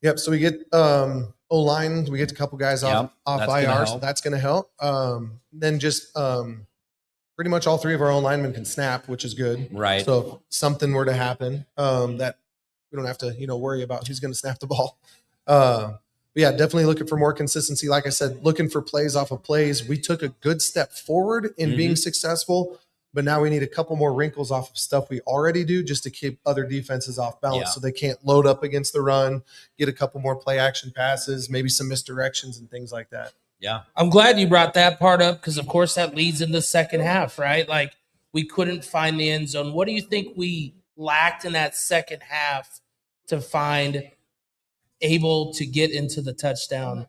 [SPEAKER 9] Yep. So we get O-line. We get a couple guys off IR, so that's going to help. Then just pretty much all 3 of our own linemen can snap, which is good.
[SPEAKER 1] Right.
[SPEAKER 9] So if something were to happen, that we don't have to worry about who's going to snap the ball. But yeah, definitely looking for more consistency. Like I said, looking for plays off of plays. We took a good step forward in being successful, but now we need a couple more wrinkles off of stuff we already do just to keep other defenses off balance so they can't load up against the run, get a couple more play action passes, maybe some misdirections and things like that.
[SPEAKER 1] Yeah.
[SPEAKER 6] I'm glad you brought that part up, because, of course, that leads in the second half, right? Like, we couldn't find the end zone. What do you think we lacked in that second half to find able to get into the touchdown?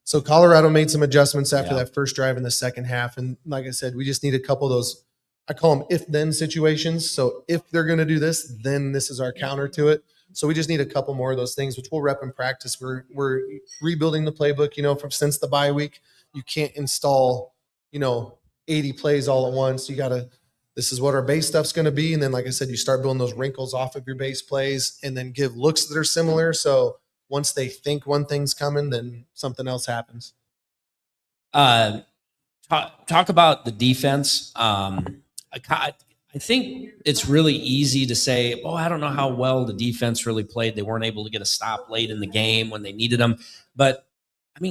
[SPEAKER 9] So Colorado made some adjustments after that first drive in the second half. And like I said, we just need a couple of those, I call them if-then situations. So if they're going to do this, then this is our counter to it. So we just need a couple more of those things, which we'll rep in practice. We're rebuilding the playbook, since the bye week. You can't install, 80 plays all at once. This is what our base stuff's going to be. And then, like I said, you start building those wrinkles off of your base plays and then give looks that are similar. So once they think one thing's coming, then something else happens.
[SPEAKER 1] Talk about the defense. I think it's really easy to say, I don't know how well the defense really played. They weren't able to get a stop late in the game when they needed them. But,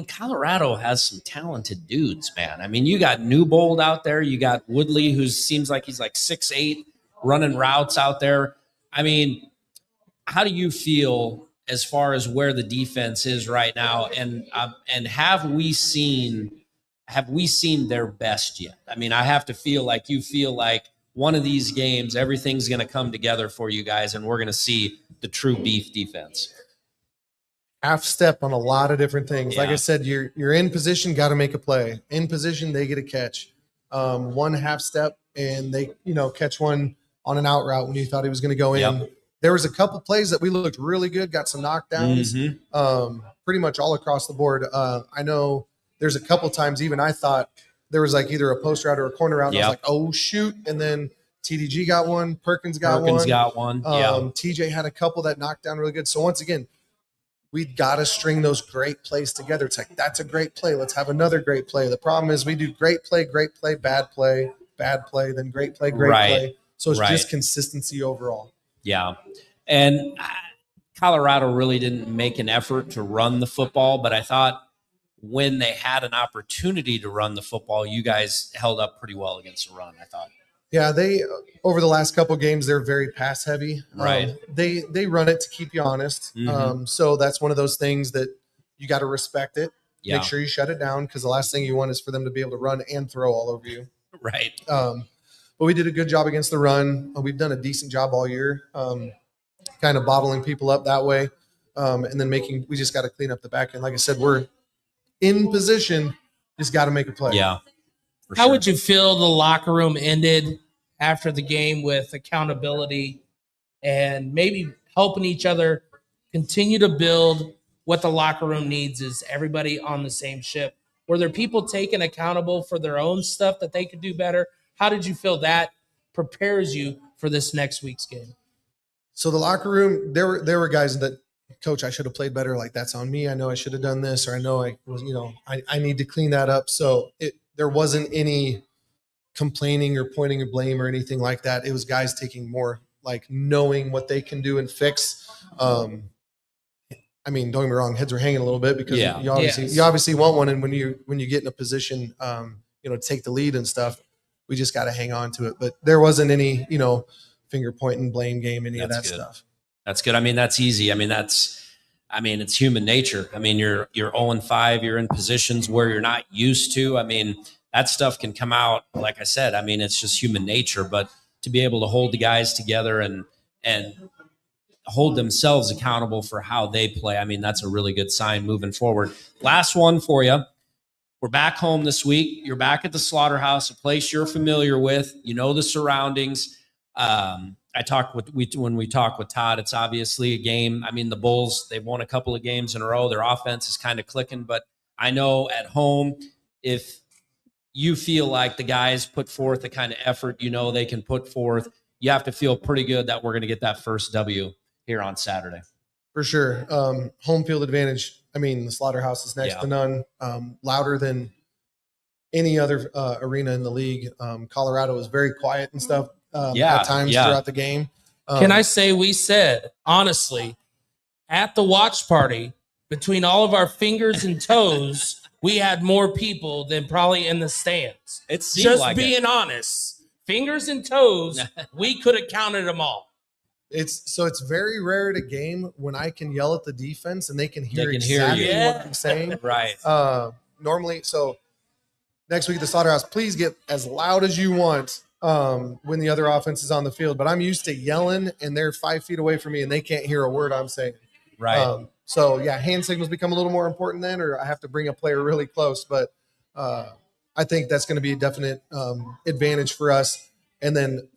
[SPEAKER 1] Colorado has some talented dudes, man. You got Newbold out there. You got Woodley, who seems like he's like 6'8", running routes out there. How do you feel as far as where the defense is right now, and have we seen their best yet? I mean, I have to feel like you feel like one of these games, everything's going to come together for you guys, and we're going to see the true Beef defense.
[SPEAKER 9] Half step on a lot of different things.
[SPEAKER 1] Yeah.
[SPEAKER 9] Like I said, you're in position, got to make a play. In position, they get a catch. One half step, and they catch one on an out route when you thought he was going to go in.
[SPEAKER 1] Yep.
[SPEAKER 9] There was a couple plays that we looked really good, got some knockdowns, pretty much all across the board. I know there's a couple times even I thought there was like either a post route or a corner route. And I was like, oh, shoot. And then TDG got one. Perkins got one. TJ had a couple that knocked down really good. So once again, we got to string those great plays together. It's like, that's a great play. Let's have another great play. The problem is we do great play, bad play, then great play, great play. So it's just consistency overall.
[SPEAKER 1] Yeah. And Colorado really didn't make an effort to run the football, but I thought when they had an opportunity to run the football, you guys held up pretty well against the run, I thought.
[SPEAKER 9] Yeah, they over the last couple games, they're very pass heavy.
[SPEAKER 1] Right.
[SPEAKER 9] They run it to keep you honest. So that's one of those things that you got to respect it.
[SPEAKER 1] Yeah.
[SPEAKER 9] Make sure you shut it down, because the last thing you want is for them to be able to run and throw all over you.
[SPEAKER 1] Right.
[SPEAKER 9] But we did a good job against the run. We've done a decent job all year, kind of bottling people up that way, and then we just got to clean up the back end. Like I said, we're in position, just got to make a play.
[SPEAKER 1] Yeah.
[SPEAKER 6] How would you feel the locker room ended after the game with accountability and maybe helping each other continue to build what the locker room needs is everybody on the same ship? Were there people taken accountable for their own stuff that they could do better? How did you feel that prepares you for this next week's game?
[SPEAKER 9] So the locker room, there were guys that, Coach, I should have played better. Like, that's on me. I know I should have done this, or I know I was, I need to clean that up. So there wasn't any complaining or pointing a blame or anything like that. It was guys taking more, like, knowing what they can do and fix. I mean, don't get me wrong, heads were hanging a little bit because you obviously want one, and when you get in a position, to take the lead and stuff, we just got to hang on to it. But there wasn't any, finger pointing, blame game, any of that stuff.
[SPEAKER 1] That's good. I mean, that's easy. I mean, it's human nature. I mean, you're 0-5, you're in positions where you're not used to. I mean, that stuff can come out, like I said. I mean, it's just human nature, but to be able to hold the guys together and hold themselves accountable for how they play, I mean, that's a really good sign moving forward. Last one for you. We're back home this week. You're back at the Slaughterhouse, a place you're familiar with. You know the surroundings. When we talk with Todd, it's obviously a game. I mean, the Bulls, they've won a couple of games in a row. Their offense is kind of clicking, but I know at home, if you feel like the guys put forth the kind of effort they can put forth, you have to feel pretty good that we're going to get that first W here on Saturday.
[SPEAKER 9] For sure. Home field advantage. I mean, the Slaughterhouse is next to none. Louder than any other arena in the league. Colorado is very quiet and stuff at times throughout the game.
[SPEAKER 6] Can I say we said, honestly, at the watch party, between all of our fingers and toes, we had more people than probably in the stands.
[SPEAKER 1] It's
[SPEAKER 6] just being honest. Fingers and toes, we could have counted them all.
[SPEAKER 9] It's very rare at a game when I can yell at the defense and they can hear exactly what I'm saying.
[SPEAKER 1] Right.
[SPEAKER 9] Normally, so next week at the Slaughterhouse, please get as loud as you want when the other offense is on the field. But I'm used to yelling, and they're 5 feet away from me, and they can't hear a word I'm saying.
[SPEAKER 1] Right.
[SPEAKER 9] Hand signals become a little more important then, or I have to bring a player really close. But I think that's going to be a definite advantage for us. And then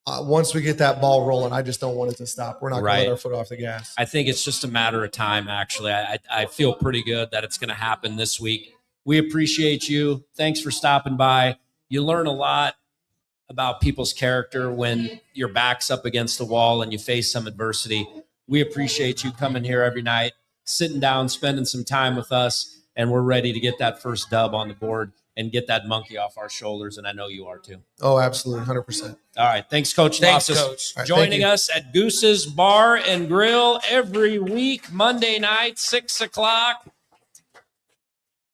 [SPEAKER 9] once we get that ball rolling, I just don't want it to stop. We're not going to let our foot off the gas.
[SPEAKER 1] I think it's just a matter of time, actually. I feel pretty good that it's going to happen this week. We appreciate you. Thanks for stopping by. You learn a lot about people's character when your back's up against the wall and you face some adversity. We appreciate you coming here every night, sitting down, spending some time with us, and we're ready to get that first dub on the board and get that monkey off our shoulders, and I know you are too.
[SPEAKER 9] Oh, absolutely, 100%.
[SPEAKER 1] All right, thanks, Coach.
[SPEAKER 6] Thanks, Coach.
[SPEAKER 9] Right,
[SPEAKER 1] joining us at Goose's Bar and Grill every week, Monday night, 6 o'clock.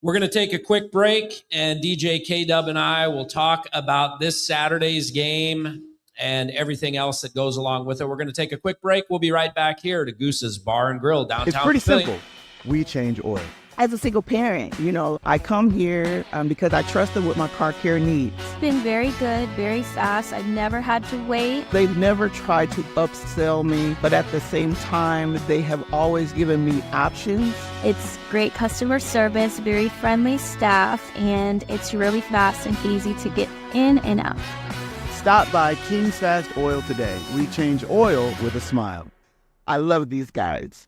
[SPEAKER 1] We're going to take a quick break, and DJ K DuB and I will talk about this Saturday's game and everything else that goes along with it. We're going to take a quick break. We'll be right back here to Goose's Bar and Grill downtown.
[SPEAKER 10] It's pretty
[SPEAKER 1] Papillion.
[SPEAKER 10] simple. We change oil.
[SPEAKER 11] As a single parent, I come here because I trust them with my car care needs.
[SPEAKER 12] It's been very good, very fast. I've never had to wait.
[SPEAKER 11] They've never tried to upsell me, but at the same time, they have always given me options.
[SPEAKER 12] It's great customer service, very friendly staff, and it's really fast and easy to get in and out.
[SPEAKER 10] Stop by King's Fast Oil today. We change oil with a smile.
[SPEAKER 11] I love these guys.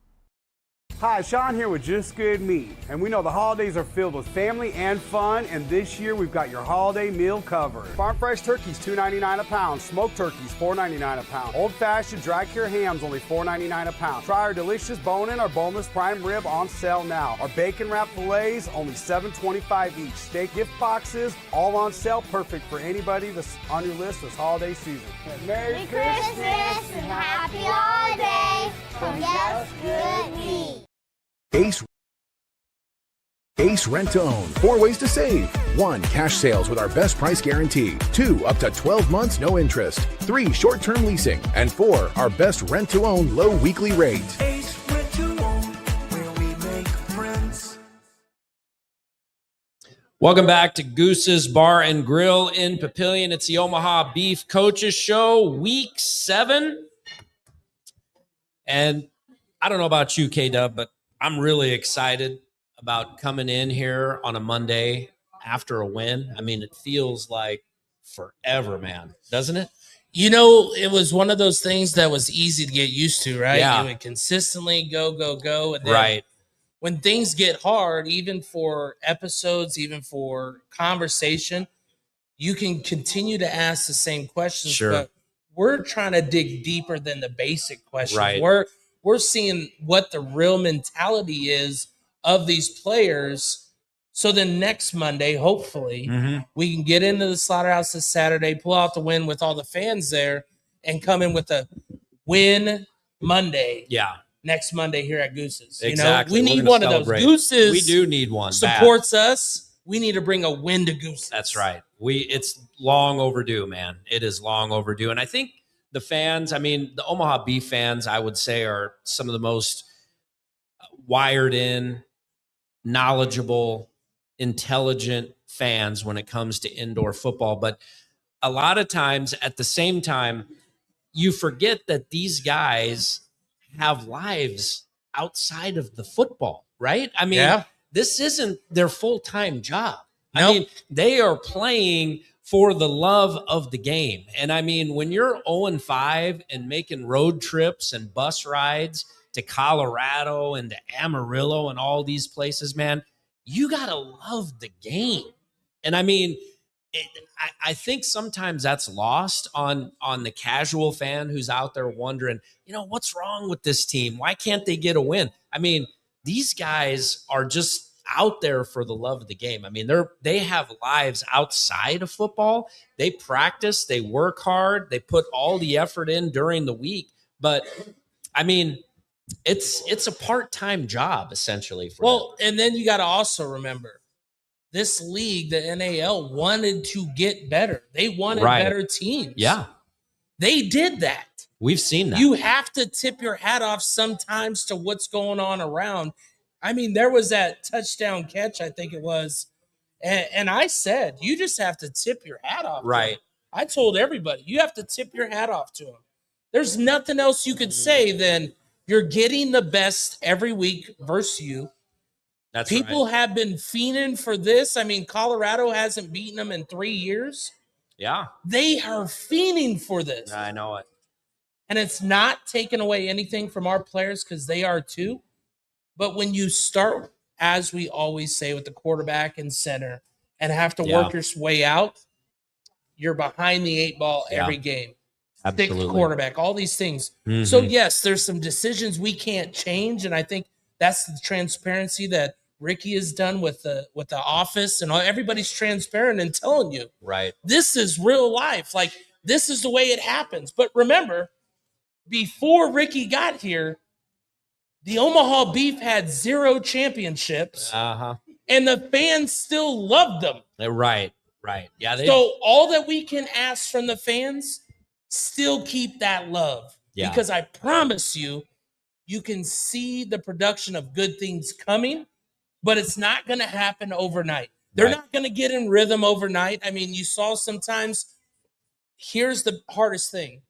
[SPEAKER 13] Hi, Sean here with Just Good Meat, and we know the holidays are filled with family and fun, and this year we've got your holiday meal covered. Farm fresh turkeys $2.99 a pound, smoked turkeys $4.99 a pound, old fashioned dry cure hams only $4.99 a pound. Try our delicious bone-in or boneless prime rib on sale now. Our bacon wrap fillets only $7.25 each. Steak gift boxes all on sale, perfect for anybody that's on your list this holiday season.
[SPEAKER 14] Merry Christmas and Happy Holidays from Just Good Meat.
[SPEAKER 15] Ace Rent to Own. 4 ways to save. 1. Cash sales with our best price guarantee. 2. Up to 12 months, no interest. 3. Short-term leasing. And 4. Our best rent to own low weekly rate.
[SPEAKER 16] Ace Rent to Own, where we make friends.
[SPEAKER 1] Welcome back to Goose's Bar and Grill in Papillion. It's the Omaha Beef Coaches Show, week 7. And I don't know about you, K DuB, but I'm really excited about coming in here on a Monday after a win. I mean, it feels like forever, man, doesn't it?
[SPEAKER 6] It was one of those things that was easy to get used to, right?
[SPEAKER 1] Yeah.
[SPEAKER 6] You would consistently go. And then
[SPEAKER 1] right.
[SPEAKER 6] When things get hard, even for episodes, even for conversation, you can continue to ask the same questions.
[SPEAKER 1] Sure.
[SPEAKER 6] But we're trying to dig deeper than the basic questions.
[SPEAKER 1] Right.
[SPEAKER 6] We're seeing what the real mentality is of these players. So then next Monday, hopefully, we can get into the slaughterhouse this Saturday, pull out the win with all the fans there, and come in with a win Monday.
[SPEAKER 1] Yeah.
[SPEAKER 6] Next Monday here at Goose's.
[SPEAKER 1] Exactly.
[SPEAKER 6] We need one
[SPEAKER 1] celebrate.
[SPEAKER 6] of those. Goose's.
[SPEAKER 1] We do need one.
[SPEAKER 6] Supports us. We need to bring a win to Goose's.
[SPEAKER 1] That's right. It's long overdue, man. It is long overdue. And I think the fans, the Omaha Beef fans, I would say, are some of the most wired in, knowledgeable, intelligent fans when it comes to indoor football. But a lot of times, at the same time, you forget that these guys have lives outside of the football, right? This isn't their full-time job.
[SPEAKER 6] Nope.
[SPEAKER 1] They are playing for the love of the game. And when you're 0-5 and making road trips and bus rides to Colorado and to Amarillo and all these places, man, you got to love the game. And I think sometimes that's lost on the casual fan who's out there wondering, what's wrong with this team? Why can't they get a win? These guys are just out there for the love of the game. They have lives outside of football. They practice, they work hard, they put all the effort in during the week. But it's a part-time job essentially for them.
[SPEAKER 6] And then you got to also remember, this league, the NAL, wanted to get better. They wanted better teams.
[SPEAKER 1] Yeah.
[SPEAKER 6] They did that.
[SPEAKER 1] We've seen that.
[SPEAKER 6] You have to tip your hat off sometimes to what's going on around. There was that touchdown catch, I think it was. And I said, you just have to tip your hat off.
[SPEAKER 1] Right.
[SPEAKER 6] I told everybody, you have to tip your hat off to him. There's nothing else you could say than you're getting the best every week versus you.
[SPEAKER 1] That's
[SPEAKER 6] People
[SPEAKER 1] right.
[SPEAKER 6] have been fiending for this. Colorado hasn't beaten them in 3 years.
[SPEAKER 1] Yeah.
[SPEAKER 6] They are fiending for this.
[SPEAKER 1] I know it.
[SPEAKER 6] And it's not taking away anything from our players because they are too. But when you start, as we always say, with the quarterback and center and have to work your way out, you're behind the 8 ball every game.
[SPEAKER 1] Absolutely.
[SPEAKER 6] Sixth quarterback, all these things.
[SPEAKER 1] Mm-hmm.
[SPEAKER 6] So, yes, there's some decisions we can't change. And I think that's the transparency that Ricky has done with the office, and everybody's transparent and telling you,
[SPEAKER 1] right,
[SPEAKER 6] this is real life. Like, this is the way it happens. But remember, before Ricky got here, the Omaha Beef had 0 championships, and the fans still loved them.
[SPEAKER 1] Right. Yeah.
[SPEAKER 6] So all that we can ask from the fans, still keep that love.
[SPEAKER 1] Yeah.
[SPEAKER 6] Because I promise you, you can see the production of good things coming, but it's not going to happen overnight. They're not going to get in rhythm overnight. I mean, you saw sometimes, here's the hardest thing.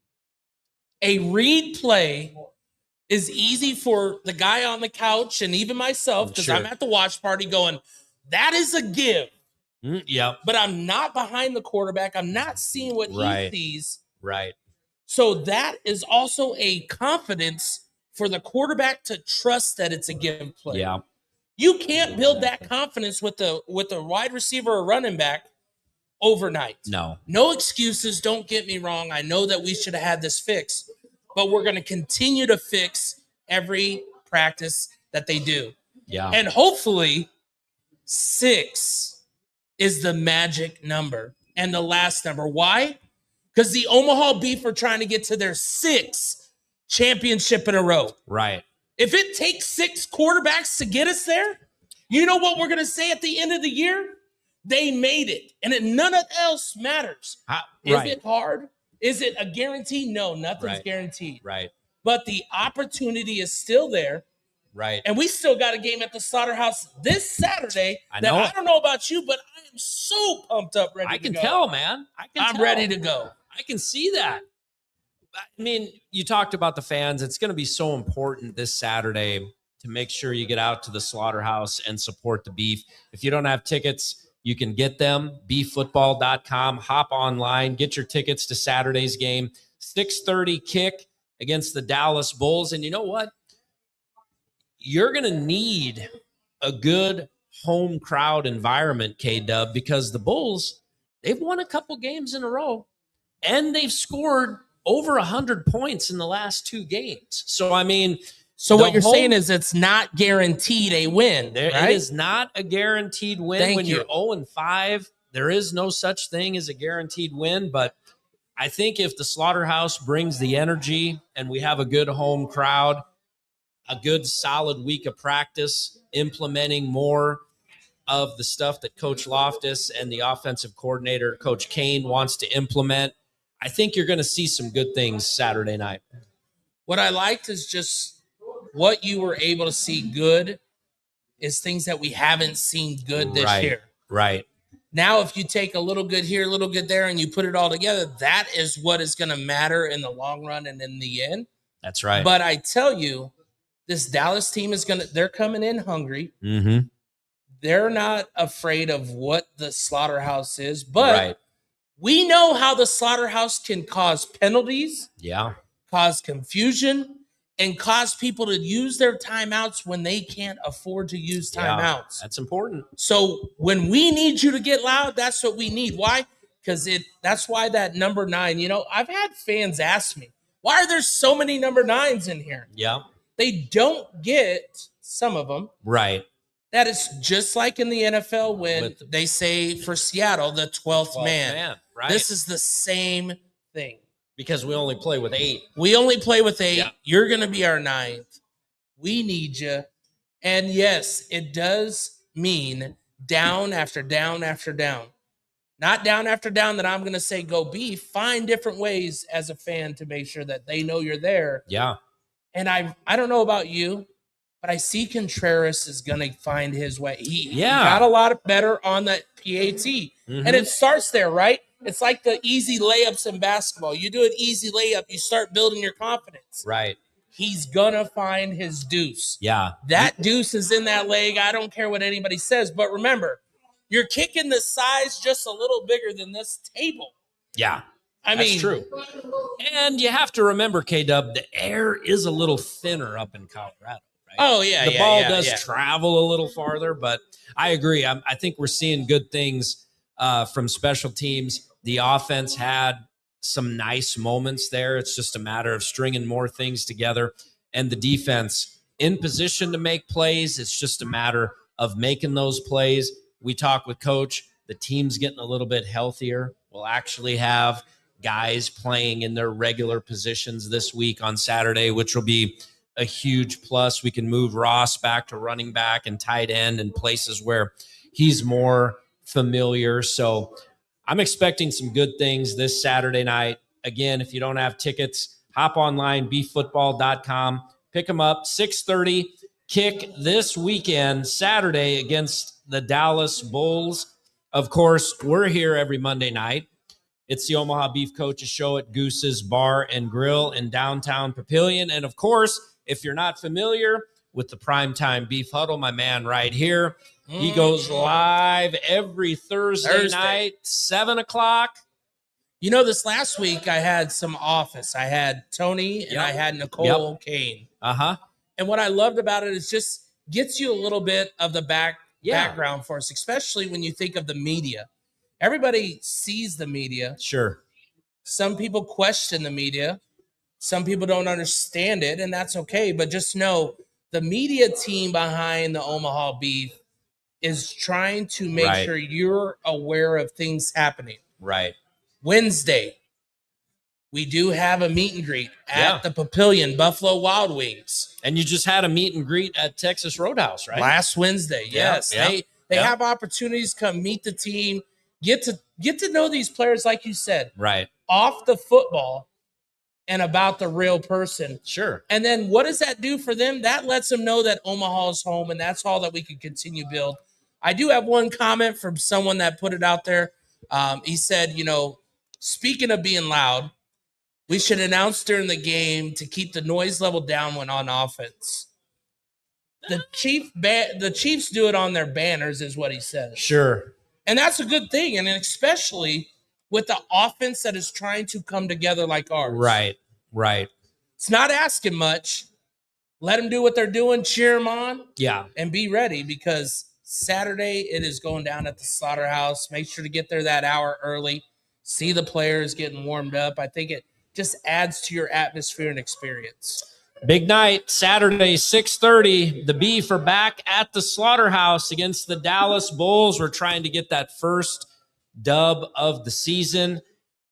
[SPEAKER 6] A read play is easy for the guy on the couch and even myself, because I'm at the watch party going, that is a give.
[SPEAKER 1] Yep.
[SPEAKER 6] But I'm not behind the quarterback. I'm not seeing what he sees.
[SPEAKER 1] Right.
[SPEAKER 6] So that is also a confidence for the quarterback to trust that it's a give play.
[SPEAKER 1] Yeah.
[SPEAKER 6] You can't build that confidence with the wide receiver or running back overnight. No excuses. Don't get me wrong. I know that we should have had this fixed, but we're going to continue to fix every practice that they do.
[SPEAKER 1] Yeah.
[SPEAKER 6] And hopefully 6 is the magic number and the last number. Why? Because the Omaha Beef are trying to get to their 6th championship in a row.
[SPEAKER 1] Right.
[SPEAKER 6] If it takes 6 quarterbacks to get us there, you know what we're going to say at the end of the year? They made it, and none else matters. Is it hard? Is it a guarantee? No, nothing's guaranteed.
[SPEAKER 1] Right.
[SPEAKER 6] But the opportunity is still there.
[SPEAKER 1] Right.
[SPEAKER 6] And we still got a game at the Slaughterhouse this Saturday. I don't know about you, but I am so pumped up, ready to go.
[SPEAKER 1] I can tell, man.
[SPEAKER 6] I'm ready to go.
[SPEAKER 1] I can see that. I mean, you talked about the fans. It's going to be so important this Saturday to make sure you get out to the Slaughterhouse and support the Beef. If you don't have tickets, you can get them, beeffootball.com. Hop online, get your tickets to Saturday's game. 6:30 kick against the Dallas Bulls. And you know what? You're going to need a good home crowd environment, K-Dub, because the Bulls, they've won a couple games in a row, and they've scored over 100 points in the last 2 games. So, I mean...
[SPEAKER 6] So what you're saying is it's not guaranteed a win, right?
[SPEAKER 1] It is not a guaranteed win. When you're 0-5, there is no such thing as a guaranteed win. But I think if the Slaughterhouse brings the energy and we have a good home crowd, a good solid week of practice, implementing more of the stuff that Coach Loftus and the offensive coordinator, Coach Kane, wants to implement, I think you're going to see some good things Saturday night.
[SPEAKER 6] What I liked is just what you were able to see good is things that we haven't seen good this year.
[SPEAKER 1] Right.
[SPEAKER 6] Now, if you take a little good here, a little good there, and you put it all together, that is what is going to matter in the long run and in the end.
[SPEAKER 1] That's right.
[SPEAKER 6] But I tell you, this Dallas team is they're coming in hungry.
[SPEAKER 1] Mm-hmm.
[SPEAKER 6] They're not afraid of what the Slaughterhouse is, but we know how the Slaughterhouse can cause penalties, cause confusion, and cause people to use their timeouts when they can't afford to use timeouts.
[SPEAKER 1] That's important.
[SPEAKER 6] So when we need you to get loud, that's what we need. Why? Because that's why that number 9, I've had fans ask me, why are there so many number 9s in here?
[SPEAKER 1] Yeah.
[SPEAKER 6] They don't get, some of them.
[SPEAKER 1] Right.
[SPEAKER 6] That is just like in the NFL when they say for Seattle, the 12th man.
[SPEAKER 1] Right.
[SPEAKER 6] This is the same thing.
[SPEAKER 1] Because we only play with 8.
[SPEAKER 6] We only play with 8. Yeah. You're going to be our 9th. We need you. And yes, it does mean down after down after down. Not down after down that I'm going to say go Beef. Find different ways as a fan to make sure that they know you're there.
[SPEAKER 1] Yeah.
[SPEAKER 6] And I don't know about you, but I see Contreras is going to find his way. He got a lot better on that PAT. Mm-hmm. And it starts there, right? It's like the easy layups in basketball. You do an easy layup, you start building your confidence.
[SPEAKER 1] Right.
[SPEAKER 6] He's going to find his deuce.
[SPEAKER 1] Yeah.
[SPEAKER 6] That deuce is in that leg. I don't care what anybody says. But remember, you're kicking the size just a little bigger than this table.
[SPEAKER 1] Yeah.
[SPEAKER 6] I
[SPEAKER 1] That's
[SPEAKER 6] mean,
[SPEAKER 1] true. And you have to remember, K-Dub, the air is a little thinner up in Colorado. Right?
[SPEAKER 6] Oh, yeah.
[SPEAKER 1] The ball does travel a little farther, but I agree. I think we're seeing good things from special teams. The offense had some nice moments there. It's just a matter of stringing more things together. And the defense in position to make plays. It's just a matter of making those plays. We talk with Coach. The team's getting a little bit healthier. We'll actually have guys playing in their regular positions this week on Saturday, which will be a huge plus. We can move Ross back to running back and tight end in places where he's more familiar. So I'm expecting some good things this Saturday night. Again, if you don't have tickets, hop online, beeffootball.com. Pick them up. 6:30 kick this weekend, Saturday, against the Dallas Bulls. Of course, we're here every Monday night. It's the Omaha Beef Coaches Show at Goose's Bar and Grill in downtown Papillion. And, of course, if you're not familiar with the Primetime Beef Huddle, my man right here, he goes live every Thursday night, 7 o'clock.
[SPEAKER 6] You know, this last week I had some office. I had Tony and I had Nicole Kane.
[SPEAKER 1] Uh-huh.
[SPEAKER 6] And what I loved about it is just gets you a little bit of the background for us, especially when you think of the media. Everybody sees the media.
[SPEAKER 1] Sure.
[SPEAKER 6] Some people question the media. Some people don't understand it, and that's okay. But just know the media team behind the Omaha Beef is trying to make sure you're aware of things happening.
[SPEAKER 1] Right.
[SPEAKER 6] Wednesday, we do have a meet and greet at the Papillion, Buffalo Wild Wings.
[SPEAKER 1] And you just had a meet and greet at Texas Roadhouse, right?
[SPEAKER 6] Last Wednesday, yes. They have opportunities to come meet the team, get to know these players, like you said.
[SPEAKER 1] Right.
[SPEAKER 6] Off the football and about the real person.
[SPEAKER 1] Sure.
[SPEAKER 6] And then what does that do for them? That lets them know that Omaha's home, and that's all that we can continue build. I do have one comment from someone that put it out there. He said, you know, speaking of being loud, we should announce during the game to keep the noise level down when on offense. The Chiefs do it on their banners, is what he says.
[SPEAKER 1] Sure.
[SPEAKER 6] And that's a good thing, and especially with the offense that is trying to come together like ours.
[SPEAKER 1] Right, right.
[SPEAKER 6] It's not asking much. Let them do what they're doing, cheer them on, and be ready, because Saturday it is going down at the Slaughterhouse. Make sure to get there that hour early. See the players getting warmed up. I think it just adds to your atmosphere and experience.
[SPEAKER 1] Big night, Saturday, 6:30. The Beef are back at the Slaughterhouse against the Dallas Bulls. We're trying to get that first dub of the season.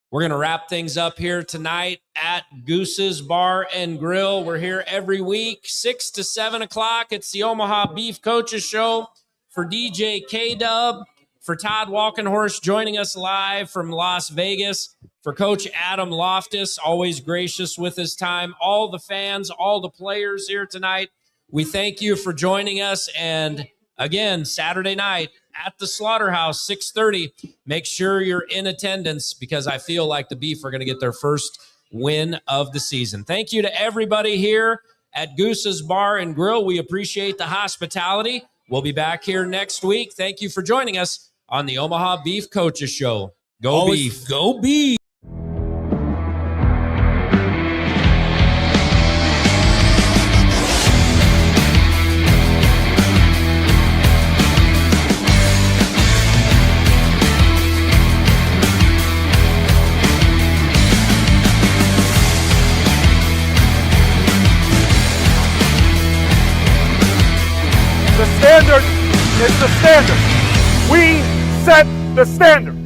[SPEAKER 1] We're going to wrap things up here tonight at Goose's Bar and Grill. We're here every week, 6 to 7 o'clock. It's the Omaha Beef Coaches Show. For DJ K DuB, for Todd Walkenhorst joining us live from Las Vegas, for Coach Adam Loftus, always gracious with his time, all the fans, all the players here tonight, we thank you for joining us. And again, Saturday night at the Slaughterhouse, 6:30. Make sure you're in attendance, because I feel like the Beef are going to get their first win of the season. Thank you to everybody here at Goose's Bar and Grill. We appreciate the hospitality. We'll be back here next week. Thank you for joining us on the Omaha Beef Coaches Show. Go Beef.
[SPEAKER 6] Go Beef.
[SPEAKER 13] The standard is the standard. We set the standard.